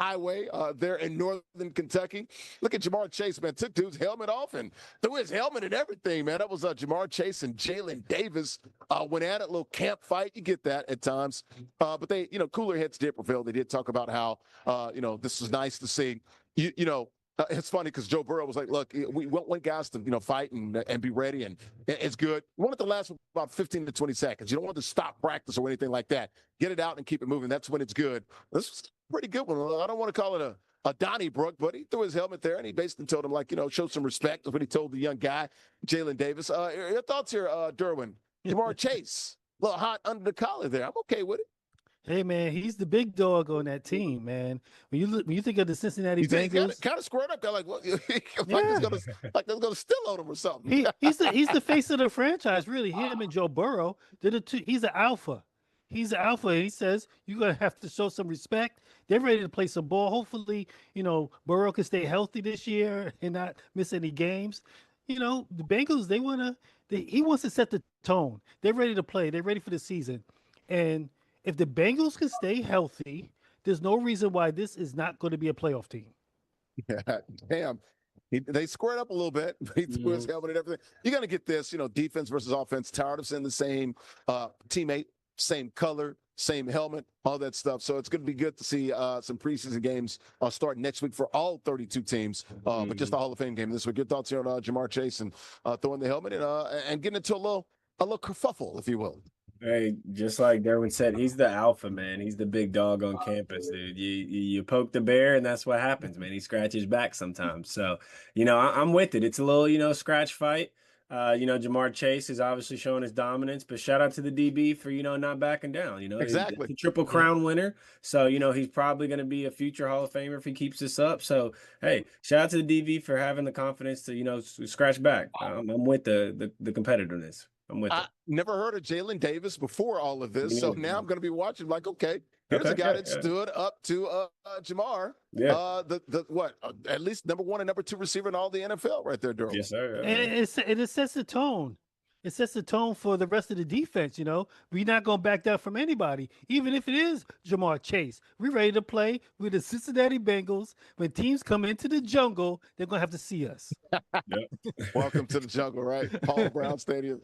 highway there in northern Kentucky. Look at Jamar Chase, man. Took dude's helmet off and threw his helmet and everything, man. That was Jamar Chase and Jalen Davis went at it, a little camp fight. You get that at times. But they, cooler heads did prevail. They did talk about how, this is nice to see. It's funny because Joe Burrow was like, look, we want guys to, fight and be ready, and it's good. You want it to last for about 15 to 20 seconds. You don't want to stop practice or anything like that. Get it out and keep it moving. That's when it's good. This was a pretty good one. I don't want to call it a Donnybrook, but he threw his helmet there, and he basically told him, show some respect. That's what he told the young guy, Jalen Davis. Your thoughts here, Derwin? Jamar Chase, a little hot under the collar there. I'm okay with it. Hey man, he's the big dog on that team, man. When you think of the Cincinnati Bengals, kind of squared up. They're like, what? like they're gonna steal on him or something. He's the face of the franchise, really. Him and Joe Burrow. They're the two. He's an alpha. He's an alpha, and he says you're gonna have to show some respect. They're ready to play some ball. Hopefully, Burrow can stay healthy this year and not miss any games. The Bengals, he wants to set the tone. They're ready to play. They're ready for the season, and if the Bengals can stay healthy, there's no reason why this is not going to be a playoff team. Yeah, damn. They squared up a little bit. He threw his helmet and everything. You're going to get this, defense versus offense. Tired of seeing the same teammate, same color, same helmet, all that stuff. So it's going to be good to see some preseason games start next week for all 32 teams, but just the Hall of Fame game this week. Your thoughts here on Jamar Chase and throwing the helmet and getting into a little kerfuffle, if you will. Hey, just like Derwin said, he's the alpha, man. He's the big dog on campus, dude. You poke the bear, and that's what happens, man. He scratches back sometimes. So, I'm with it. It's a little, scratch fight. Jamar Chase is obviously showing his dominance, but shout out to the DB for, not backing down. Exactly. He's a Triple Crown winner. So, he's probably going to be a future Hall of Famer if he keeps this up. So, hey, shout out to the DB for having the confidence to, scratch back. I'm with the competitiveness. I'm with it. Never heard of Jalen Davis before all of this, so now I'm going to be watching like, okay, here's a guy that stood up to Jamar. Yeah. At least number 1 and number 2 receiver in all the NFL right there, Durham. Yes, sir. And it sets the tone. It sets the tone for the rest of the defense, We're not going to back down from anybody, even if it is Jamar Chase. We're ready to play with the Cincinnati Bengals. When teams come into the jungle, they're going to have to see us. Welcome to the jungle, right? Paul Brown Stadium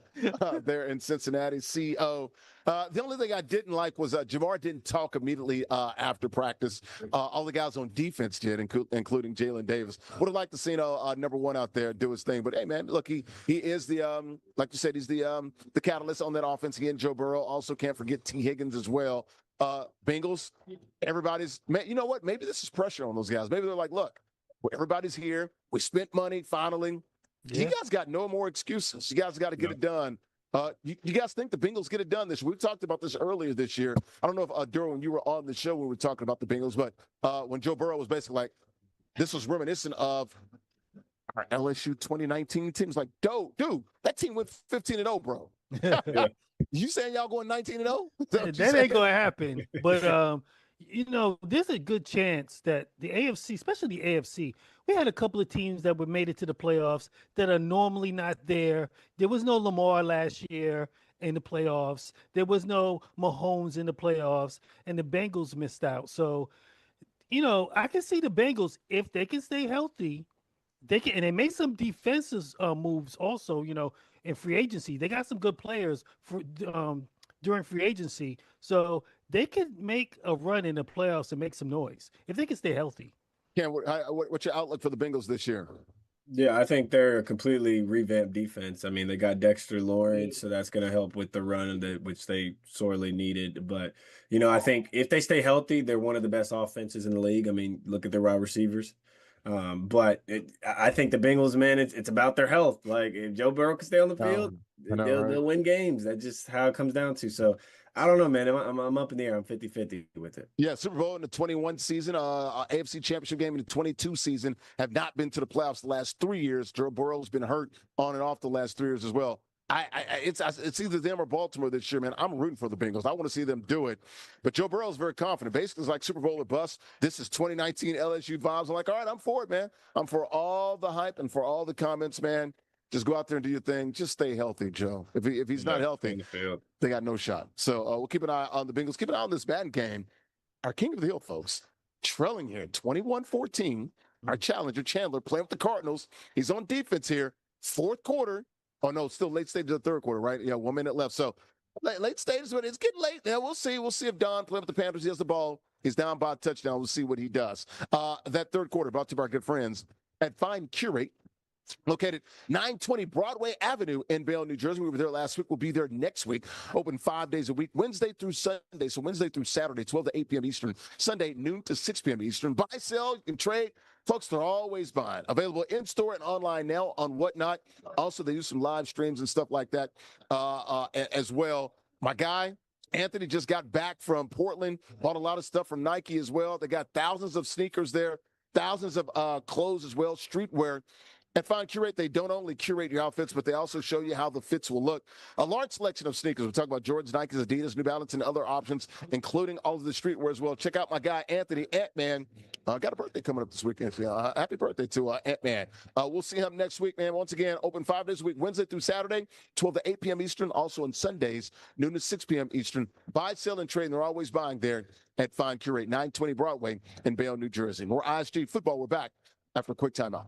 there in Cincinnati. CO. The only thing I didn't like was Jamar didn't talk immediately after practice. All the guys on defense did, including Jalen Davis. Would have liked to see number 1 out there do his thing. But, hey, man, look, he is the, like you said, he's the catalyst on that offense. Again, Joe Burrow. Also can't forget T. Higgins as well. Bengals, everybody's – you know what? Maybe this is pressure on those guys. Maybe they're like, look, everybody's here. We spent money finally. Yeah. You guys got no more excuses. You guys got to get it done. You guys think the Bengals get it done this year? We talked about this earlier this year. I don't know if, Durham, you were on the show when we were talking about the Bengals, but when Joe Burrow was basically like, this was reminiscent of our LSU 2019 teams. Like, dude, that team went 15-0, bro. You saying y'all going 19-0? That ain't going to happen. But, there's a good chance that the AFC, especially the AFC, we had a couple of teams that were made it to the playoffs that are normally not there. There was no Lamar last year, in the playoffs. There was no Mahomes in the playoffs, and the Bengals missed out. So, I can see the Bengals if they can stay healthy. They can, and they made some defensive moves also. In free agency, they got some good players for during free agency, so they could make a run in the playoffs and make some noise if they can stay healthy. Ken, what's your outlook for the Bengals this year? Yeah, I think they're a completely revamped defense. I mean, they got Dexter Lawrence, so that's going to help with the run which they sorely needed. But, I think if they stay healthy, they're one of the best offenses in the league. I mean, look at their wide receivers. I think the Bengals, man, it's about their health. Like, if Joe Burrow can stay on the field, they'll win games. That's just how it comes down to. So, I don't know, man. I'm up in the air. I'm 50-50 with it. Yeah, Super Bowl in the 21 season, AFC Championship game in the 22 season, have not been to the playoffs the last 3 years. Joe Burrow's been hurt on and off the last 3 years as well. It's either them or Baltimore this year, man. I'm rooting for the Bengals. I want to see them do it. But Joe Burrow's very confident. Basically, it's like Super Bowl or bust. This is 2019 LSU vibes. I'm like, all right, I'm for it, man. I'm for all the hype and for all the comments, man. Just go out there and do your thing. Just stay healthy, Joe. If he's not healthy, they got no shot. So we'll keep an eye on the Bengals. Keep an eye on this Madden game. Our King of the Hill, folks, trailing here 21-14. Our challenger, Chandler, playing with the Cardinals. He's on defense here. Fourth quarter. Oh, no, still late stage of the third quarter, right? Yeah, 1 minute left. So late stages, but it's getting late. Yeah, we'll see. We'll see if Don playing with the Panthers. He has the ball. He's down by a touchdown. We'll see what he does. That third quarter brought to you by our good friends at Fine Curate, located 920 Broadway Avenue in Bayonne, New Jersey. We were there last week. We'll be there next week. Open 5 days a week, Wednesday through Sunday. So Wednesday through Saturday, 12 to 8 p.m. Eastern. Sunday, noon to 6 p.m. Eastern. Buy, sell, you can trade. Folks, they're always buying. Available in-store and online now on Whatnot. Also, they do some live streams and stuff like that as well. My guy, Anthony, just got back from Portland. Bought a lot of stuff from Nike as well. They got thousands of sneakers there. Thousands of clothes as well, streetwear. At Fine Curate, they don't only curate your outfits, but they also show you how the fits will look. A large selection of sneakers. We're talking about Jordans, Nikes, Adidas, New Balance, and other options, including all of the streetwear as well. Check out my guy, Anthony Ant-Man. Got a birthday coming up this weekend. Happy birthday to Ant-Man. We'll see him next week, man. Once again, open 5 days a week, Wednesday through Saturday, 12 to 8 p.m. Eastern. Also on Sundays, noon to 6 p.m. Eastern. Buy, sell, and trade. And they're always buying there at Fine Curate, 920 Broadway in Bayonne, New Jersey. More ISG football. We're back after a quick timeout.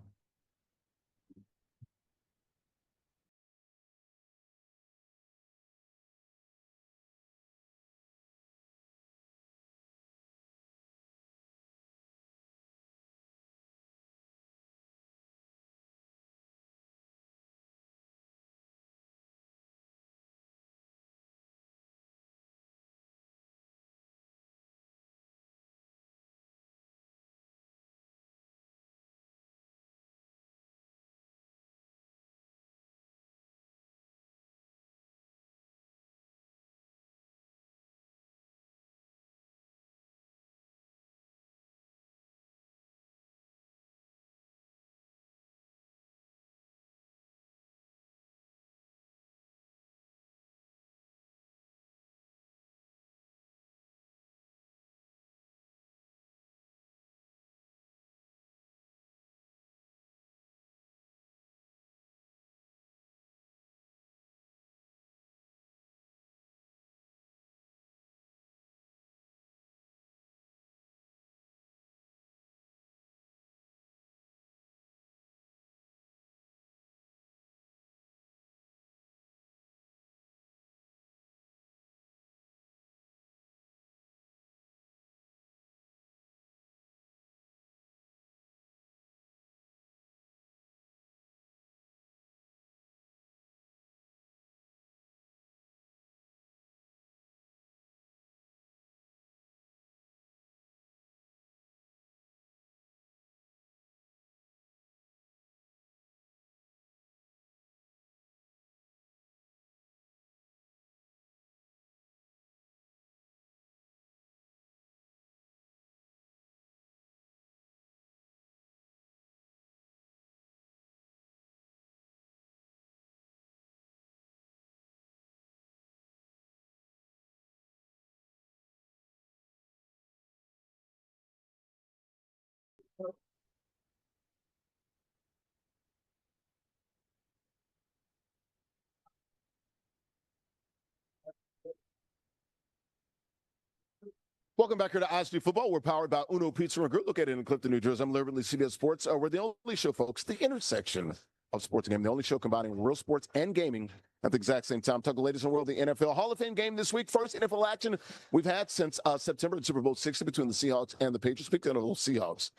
Welcome back here to ISG Football. We're powered by Uno Pizza and Grill, located in Clifton, New Jersey. I'm Ridley, CBS Sports. We're the only show, folks, the intersection of sports and gaming, the only show combining real sports and gaming at the exact same time. Talk the latest in the world of the NFL. Hall of Fame game this week. First NFL action we've had since September, the Super Bowl 60 between the Seahawks and the Patriots. Speaking of those Seahawks,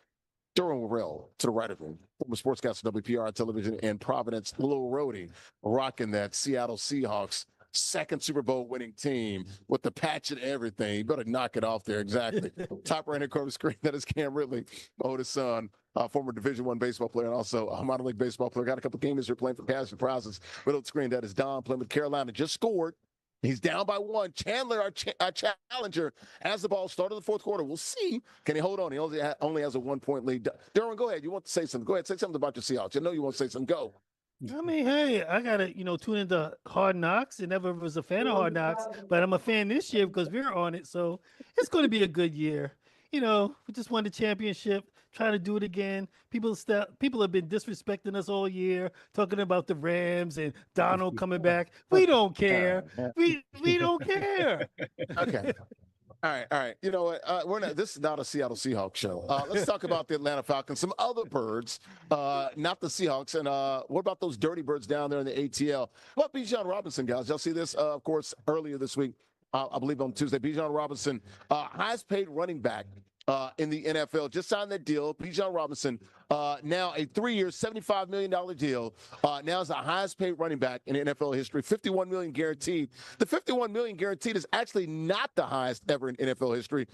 Durham Worrell to the right of him, former sportscaster WPR television in Providence, Lil Rhodey, rocking that Seattle Seahawks second Super Bowl winning team with the patch and everything. You better knock it off there. Exactly. Top right hand corner screen. That is Cam Ridley, oldest son, former Division I baseball player and also a minor league baseball player. Got a couple games here playing for cash and prizes. Middle of the screen, that is Don playing with Carolina. Just scored. He's down by one. Chandler, our challenger, has the ball. Start of the fourth quarter. We'll see. Can he hold on? He only has a 1-point lead. Darren, go ahead. You want to say something? Go ahead. Say something about your Seahawks. I know you want to say something. Go. I mean, hey, I gotta, tune into Hard Knocks. I never was a fan of Hard Knocks, but I'm a fan this year because we're on it. So it's going to be a good year. We just won the championship. Trying to do it again. People have been disrespecting us all year, talking about the Rams and Donald coming back. We don't care. We don't care. Okay. All right. You know what? This is not a Seattle Seahawks show. Let's talk about the Atlanta Falcons, some other birds, not the Seahawks. And what about those dirty birds down there in the ATL? What about Bijan Robinson, guys? Y'all see this, of course, earlier this week, I believe on Tuesday. Bijan Robinson, highest paid running back in the NFL, just signed that deal. Bijan Robinson, now a 3-year, $75 million deal. Now is the highest paid running back in NFL history, $51 million guaranteed. The $51 million guaranteed is actually not the highest ever in NFL history.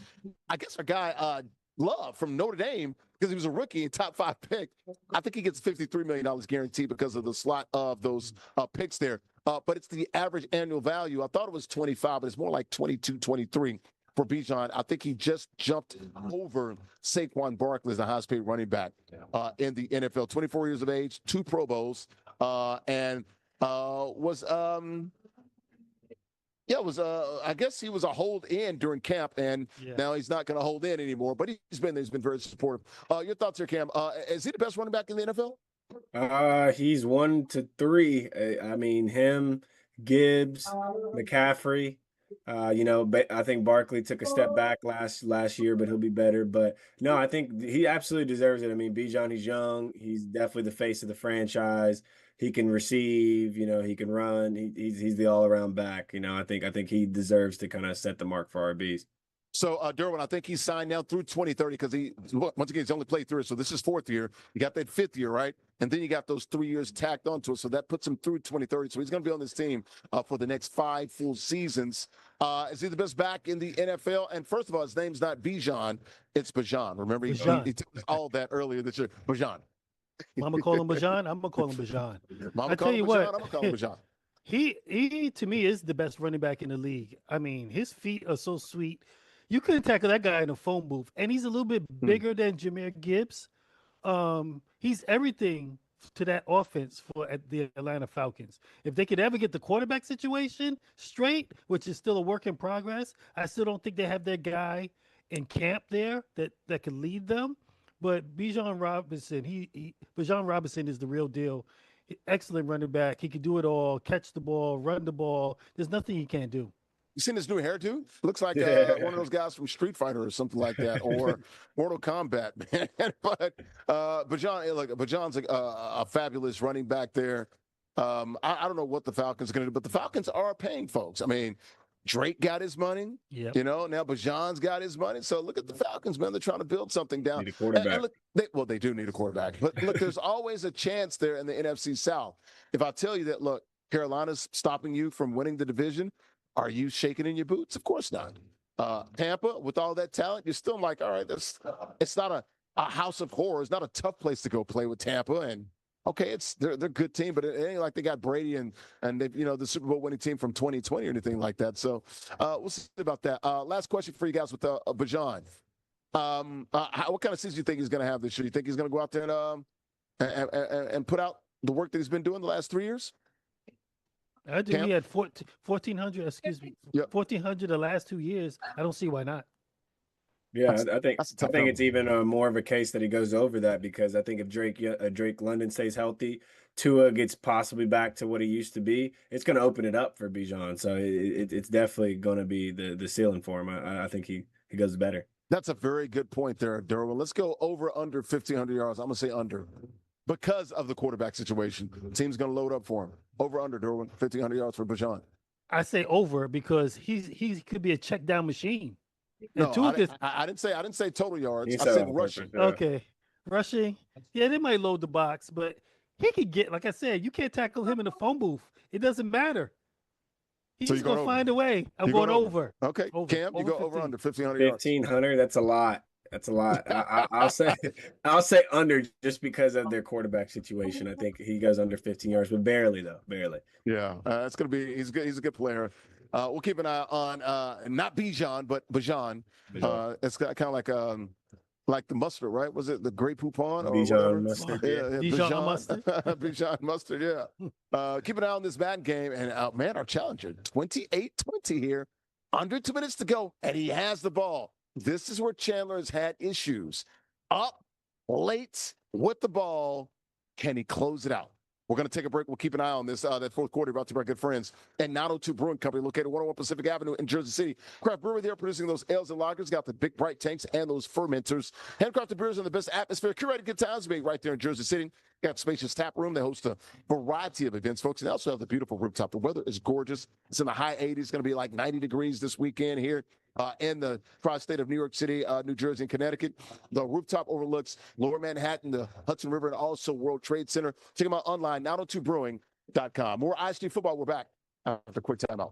I guess our guy, Love from Notre Dame, because he was a rookie and top 5 pick, I think he gets $53 million guaranteed because of the slot of those picks there. But it's the average annual value. I thought it was 25, but it's more like 22, 23. For Bijan, I think he just jumped over Saquon Barkley as the highest paid running back in the NFL. 24 years of age, 2 Pro Bowls, and was I guess he was a hold in during camp, and now he's not going to hold in anymore. But he's been very supportive. Your thoughts here, Cam? Is he the best running back in the NFL? He's 1 to 3. I mean, him, Gibbs, McCaffrey. I think Barkley took a step back last year, but he'll be better. But no, I think he absolutely deserves it. I mean, Bijan, he's young. He's definitely the face of the franchise. He can receive, he can run. He's the all-around back. I think he deserves to kind of set the mark for RBs. So, Derwin, I think he's signed now through 2030 because once again, he's only played 3 years. So this is 4th year. You got that 5th year, right? And then you got those 3 years tacked onto it. So that puts him through 2030. So he's going to be on this team for the next 5 full seasons. Is he the best back in the NFL? And first of all, his name's not Bijan. It's Bijan. Remember, he took all that earlier this year. Bijan. Mama call him Bijan. I'm going to call him Bijan. Mama call him Bijan. I'm going to call him Bijan. He, to me, is the best running back in the league. I mean, his feet are so sweet. You couldn't tackle that guy in a phone booth. And he's a little bit bigger than Jahmyr Gibbs. He's everything to that offense for the Atlanta Falcons. If they could ever get the quarterback situation straight, which is still a work in progress, I still don't think they have their guy in camp there that can lead them. But Bijan Robinson, Bijan Robinson is the real deal. Excellent running back. He can do it all, catch the ball, run the ball. There's nothing he can't do. You seen his new hairdo? Looks like one of those guys from Street Fighter or something like that, or Mortal Kombat, man. But Bijan's a fabulous running back there. I don't know what the Falcons are going to do, but the Falcons are paying folks. I mean, Drake got his money. Yep. Now Bijan's got his money. So look at the Falcons, man. They're trying to build something down. Need a quarterback. And they do need a quarterback. But look, there's always a chance there in the NFC South. If I tell you that, look, Carolina's stopping you from winning the division, are you shaking in your boots? Of course not. Tampa, with all that talent, you're still like, all right, it's not a house of horrors, not a tough place to go play with Tampa. And okay, they're a good team, but it ain't like they got Brady and they, the Super Bowl winning team from 2020 or anything like that. So we'll see about that. Last question for you guys with Bijan. What kind of season do you think he's going to have this year? You think he's going to go out there and put out the work that he's been doing the last 3 years? I do. He had 1,400. Excuse me, 1,400 the last 2 years. I don't see why not. Yeah, I think it's even more of a case that he goes over that, because I think if Drake London stays healthy, Tua gets possibly back to what he used to be, it's going to open it up for Bijan. So it's definitely going to be the ceiling for him. I think he's it goes better. That's a very good point there, Derwin. Let's go over under 1,500 yards. I'm going to say under because of the quarterback situation. The team's going to load up for him. Over under, Derwin, 1,500 yards for Bijan. I say over because he could be a check down machine. No, I didn't say total yards. I said rushing. Okay, rushing. Yeah, they might load the box, but he could get, like I said, you can't tackle him in the phone booth. It doesn't matter. He's going to find a way. I'm going over. Okay, over. Cam, you go over under 1,500 yards. 1,500. That's a lot. That's a lot. I'll say under just because of their quarterback situation. I think he goes under 15 yards, but barely though, barely. Yeah, it's going to be. He's good. He's a good player. We'll keep an eye on not Bijan, but Bijan. It's kind of like the mustard, right? Was it the Grey Poupon? Bijan mustard. Yeah, Bijan mustard. Bijan mustard. Yeah. Keep an eye on this Madden game, and man, our challenger 28-20 here. Under 2 minutes to go, and he has the ball. This is where Chandler has had issues. Up late with the ball. Can he close it out? We're going to take a break. We'll keep an eye on this. That fourth quarter brought to you by our good friends at 902 Brewing Company, located 101 Pacific Avenue in Jersey City. Craft brewery there producing those ales and lagers. Got the big bright tanks and those fermenters. Handcrafted beers in the best atmosphere. Curated good times made right there in Jersey City. Got a spacious tap room. They host a variety of events, folks. And they also have the beautiful rooftop. The weather is gorgeous. It's in the high 80s. It's going to be like 90 degrees this weekend here. In the tri-state of New York City, New Jersey, and Connecticut. The rooftop overlooks Lower Manhattan, the Hudson River, and also World Trade Center. Check them out online, 902brewing.com. More ISG football. We're back after a quick timeout.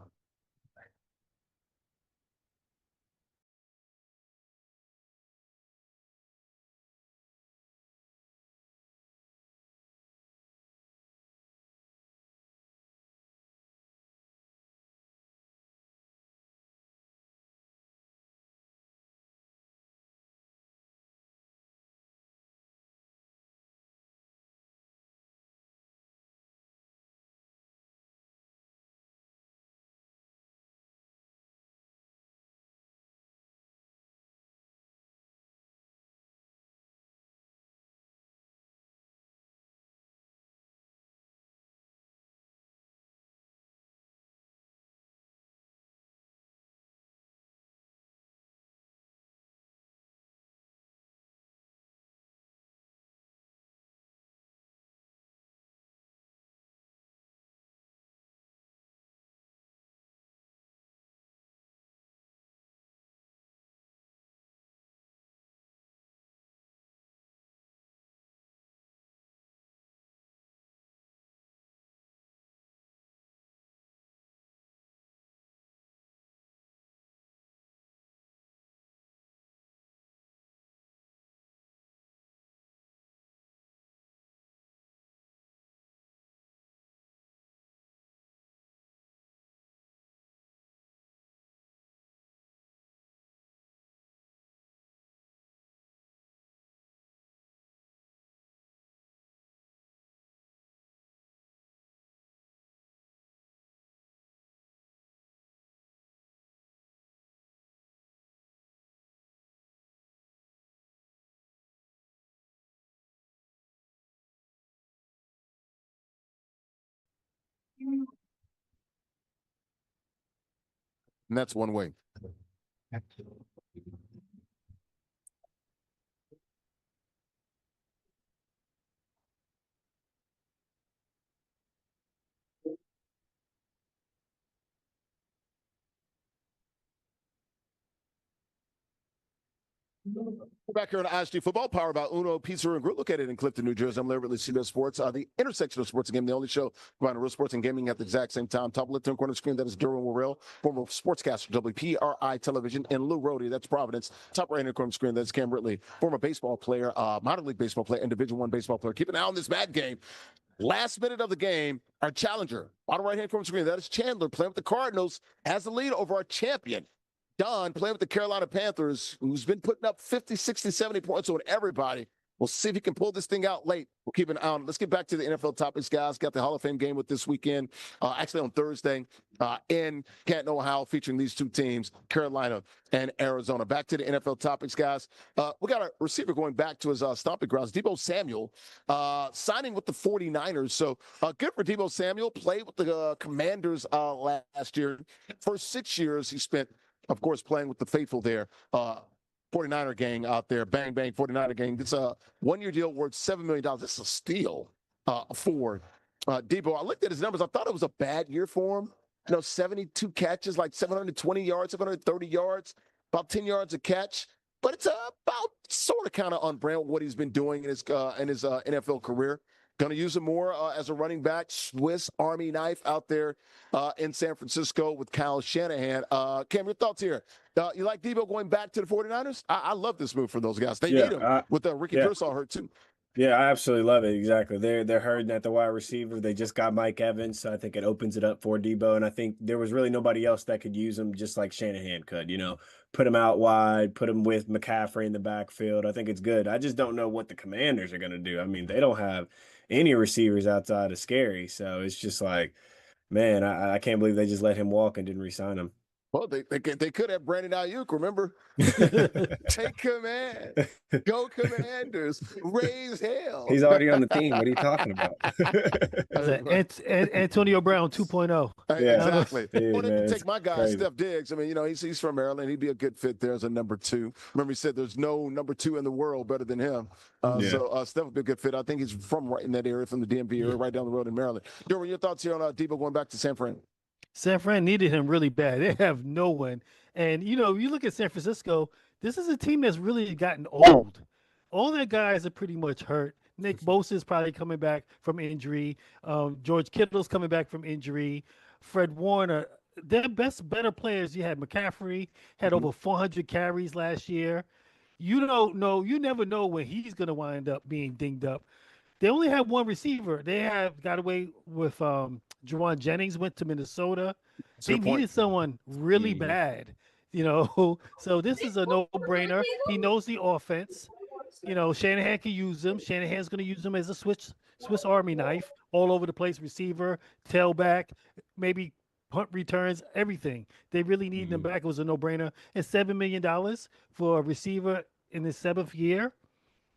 And that's one way. We're back here on ISG Football, powered by Uno Pizza and Grill, located in Clifton, New Jersey. I'm Ridley, CBS Sports, the intersection of sports and gaming, the only show providing real sports and gaming at the exact same time. Top left-hand corner screen, that is Derwin Worrell, former sportscaster, WPRI Television, and Lou Rhodey, that's Providence. Top right-hand corner screen, that's Cam Ridley, former baseball player, minor league baseball player, and Division I baseball player. Keep an eye on this Madden game. Last minute of the game, our challenger, bottom right-hand corner screen, that is Chandler, playing with the Cardinals, has the lead over our champion. Don playing with the Carolina Panthers, who's been putting up 50, 60, 70 points on everybody. We'll see if he can pull this thing out late. We'll keep an eye on. Let's get back to the NFL topics, guys. Got the Hall of Fame game with this weekend, actually on Thursday, in Canton, Ohio, featuring these two teams, Carolina and Arizona. Back to the NFL topics, guys. We got a receiver going back to his stomping grounds, Deebo Samuel, signing with the 49ers. So good for Deebo Samuel. Played with the Commanders last year. For 6 years, he spent of course, playing with the faithful there. 49er gang out there, bang, bang, 49er gang. It's a one-year deal worth $7 million. It's a steal for Debo. I looked at his numbers. I thought it was a bad year for him. 72 catches, like 720 yards, 730 yards, about 10 yards a catch. But it's about sort of kind of on brand with what he's been doing in his NFL career. Going to use him more as a running back, Swiss Army knife out there in San Francisco with Kyle Shanahan. Cam, your thoughts here? You like Debo going back to the 49ers? I love this move for those guys. They need him with Ricky Pearsall hurt too. Yeah, I absolutely love it. Exactly. They're hurting at the wide receiver. They just got Mike Evans, so I think it opens it up for Debo. And I think there was really nobody else that could use him just like Shanahan could, put him out wide, put him with McCaffrey in the backfield. I think it's good. I just don't know what the Commanders are going to do. I mean, they don't have any receivers outside of Scary. So it's just like, man, I can't believe they just let him walk and didn't re-sign him. Well, they could have Brandon Ayuk, remember? Take command. Go Commanders. Raise hell. He's already on the team. What are you talking about? Antonio Brown 2.0. Yeah, exactly. Dude, Well, they man, can take my guy, crazy. Steph Diggs. I mean, he's from Maryland. He'd be a good fit there as a number 2. Remember, he said there's no number 2 in the world better than him. So Steph would be a good fit. I think he's from right in that area, from the DMV area, right down the road in Maryland. Derwin, your thoughts here on Debo going back to San Fran? San Fran needed him really bad. They have no one. And, you look at San Francisco, this is a team that's really gotten old. All their guys are pretty much hurt. Nick Bosa is probably coming back from injury. George Kittle's coming back from injury. Fred Warner, their better players. You had McCaffrey, had over 400 carries last year. You never know when he's going to wind up being dinged up. They only have one receiver. They have got away with Juwan Jennings, went to Minnesota. They needed someone really bad, So this is a no-brainer. He knows the offense. Shanahan can use him. Shanahan's going to use him as a Swiss Army knife all over the place, receiver, tailback, maybe punt returns, everything. They really need him back. It was a no-brainer. And $7 million for a receiver in his 7th year.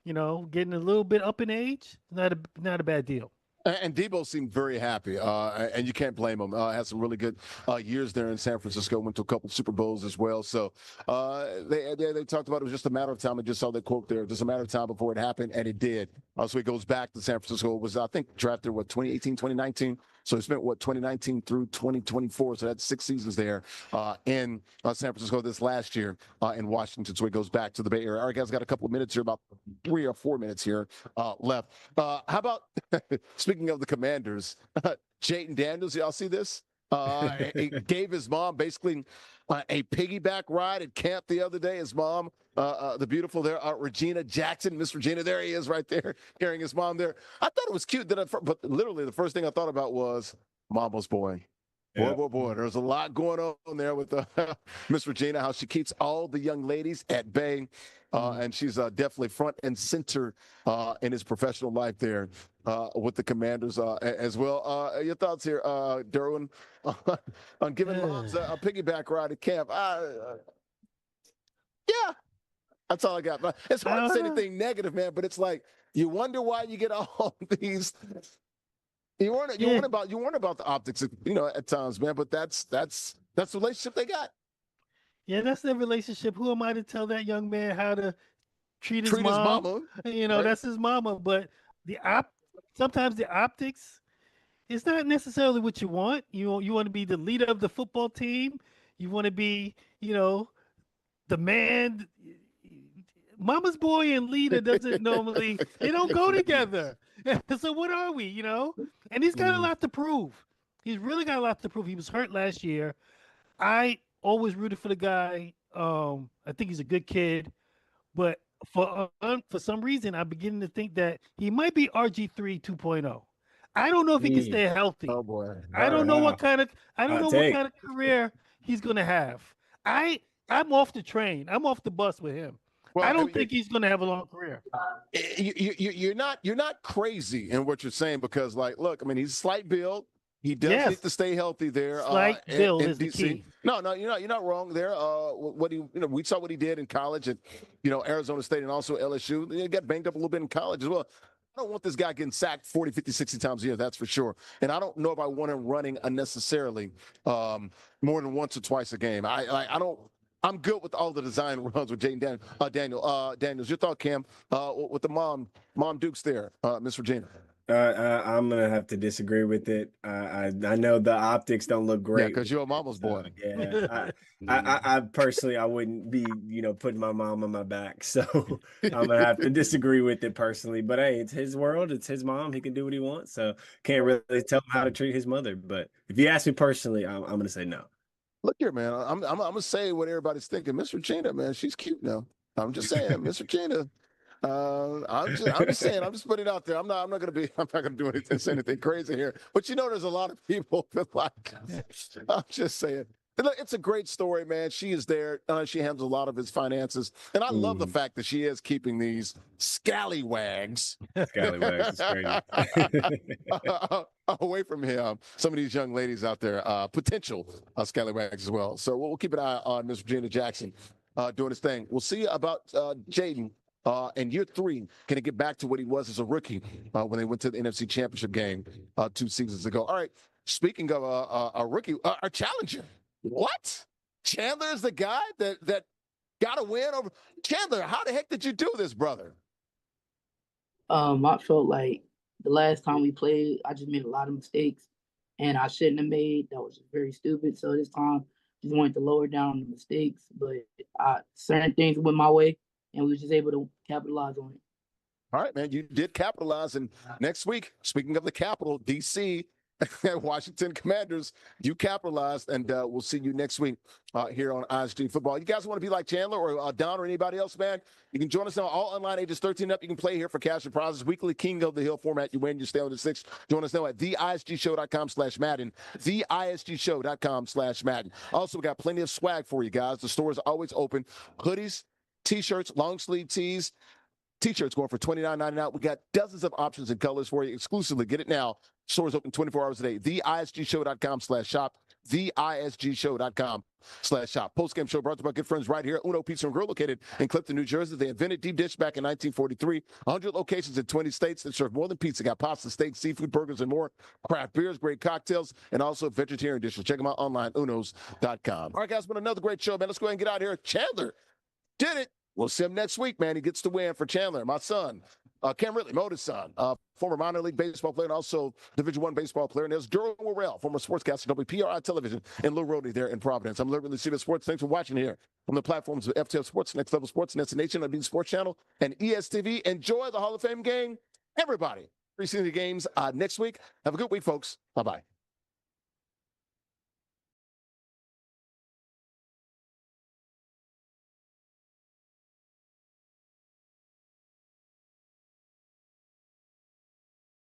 Getting a little bit up in age, not a bad deal. And Debo seemed very happy, and you can't blame him. Had some really good years there in San Francisco. Went to a couple Super Bowls as well. So they talked about it was just a matter of time. I just saw that quote there. Just a matter of time before it happened, and it did. So he goes back to San Francisco. It was, I think, drafted, 2018, 2019? So he spent, 2019 through 2024. So that's 6 seasons there in San Francisco this last year in Washington. So he goes back to the Bay Area. All right, guys, got a couple of minutes here, about 3 or 4 minutes here left. How about, speaking of the Commanders, Jayden Daniels, y'all see this? He gave his mom basically a piggyback ride at camp the other day. His mom, the beautiful there, Regina Jackson, Miss Regina, there he is right there, carrying his mom there. I thought it was cute, but literally the first thing I thought about was Mama's boy. Boy, there's a lot going on there with Miss Regina, how she keeps all the young ladies at bay. And she's definitely front and center in his professional life there with the Commanders as well. Your thoughts here, Derwin, on giving moms a piggyback ride at camp? Yeah, that's all I got. But it's hard to say anything negative, man, but it's like you wonder why you get all these. You weren't about the optics, at times, man. But that's the relationship they got. Yeah, that's their relationship. Who am I to tell that young man how to treat his mama? Right? That's his mama. But sometimes the optics, it's not necessarily what you want. You want to be the leader of the football team. You want to be, the man. Mama's boy and leader doesn't normally, they don't go together. So what are we, And he's got a lot to prove. He's really got a lot to prove. He was hurt last year. I always rooted for the guy. I think he's a good kid. But for some reason, I'm beginning to think that he might be RG3 2.0. I don't know if he can stay healthy. Oh, boy. I don't know what kind of career he's going to have. I'm off the train. I'm off the bus with him. Well, I don't think he's going to have a long career. You're not crazy in what you're saying because, look, he's slight build. He does need to stay healthy there. Slight build is the key. No, you're not wrong there. We saw what he did in college at, Arizona State and also LSU. He got banged up a little bit in college as well. I don't want this guy getting sacked 40, 50, 60 times a year, that's for sure. And I don't know if I want him running unnecessarily more than once or twice a game. I don't I'm good with all the design runs with Jaden Daniels. Your thought, Cam, with the mom Dukes there, Miss Regina. I'm gonna have to disagree with it. I know the optics don't look great. Yeah, because you're a mama's boy. Yeah, I personally I wouldn't be putting my mom on my back, so I'm gonna have to disagree with it personally. But hey, it's his world, it's his mom. He can do what he wants, so can't really tell him how to treat his mother. But if you ask me personally, I'm gonna say no. Look here, man. I'm gonna say what everybody's thinking. Miss Regina, man, she's cute now. I'm just saying, Miss Regina. I'm just saying. I'm just putting it out there. I'm not gonna do anything, say anything crazy here. But there's a lot of people that like. I'm just saying. It's a great story, man. She is there. She handles a lot of his finances, and I love the fact that she is keeping these scallywags. Scallywags, is crazy. Away from him. Some of these young ladies out there, potential scallywags as well. So we'll keep an eye on Miss Regina Jackson doing his thing. We'll see about Jaden. In year 3, can he get back to what he was as a rookie when they went to the NFC Championship game 2 seasons ago? All right, speaking of a rookie, a challenger. What? Chandler is the guy that got a win over Chandler. How the heck did you do this, brother? I felt like the last time we played, I just made a lot of mistakes, and I shouldn't have made. That was very stupid. So this time, just wanted to lower down the mistakes, but certain things went my way, and we were just able to capitalize on it. All right, man, you did capitalize. And next week, speaking of the capital, D.C., Washington Commanders, you capitalized, and we'll see you next week here on ISG Football. You guys want to be like Chandler or Don or anybody else, man? You can join us now, all online, ages 13 and up. You can play here for cash and prizes. Weekly King of the Hill format. You win, you stay on the 6. Join us now at theisgshow.com/Madden. theisgshow.com/Madden. Also, we got plenty of swag for you guys. The store is always open. Hoodies, T-shirts, long sleeve tees. T-shirts going for $29.99. We got dozens of options and colors for you exclusively. Get it now. Stores open 24 hours a day. theisgshow.com/shop. theisgshow.com/shop. Post-game show brought to you by good friends right here. Uno Pizza and Grill, located in Clifton, New Jersey. They invented deep dish back in 1943. 100 locations in 20 states that serve more than pizza. Got pasta, steak, seafood, burgers, and more. Craft beers, great cocktails, and also vegetarian dishes. Check them out online, unos.com. All right, guys, been another great show, man. Let's go ahead and get out of here. Chandler did it. We'll see him next week, man. He gets the win for Chandler, my son. Cam Ridley, Moda's son, former minor league baseball player and also Division I baseball player. And there's Durham Worrell, former sportscaster, WPRI Television, and Lou Rhodey there in Providence. I'm Ridley, CFB Sports. Thanks for watching here on the platforms of FTF Sports, Next Level Sports, Nation, WB Sports Channel, and ESTV. Enjoy the Hall of Fame game, everybody. Preseason games next week. Have a good week, folks. Bye-bye.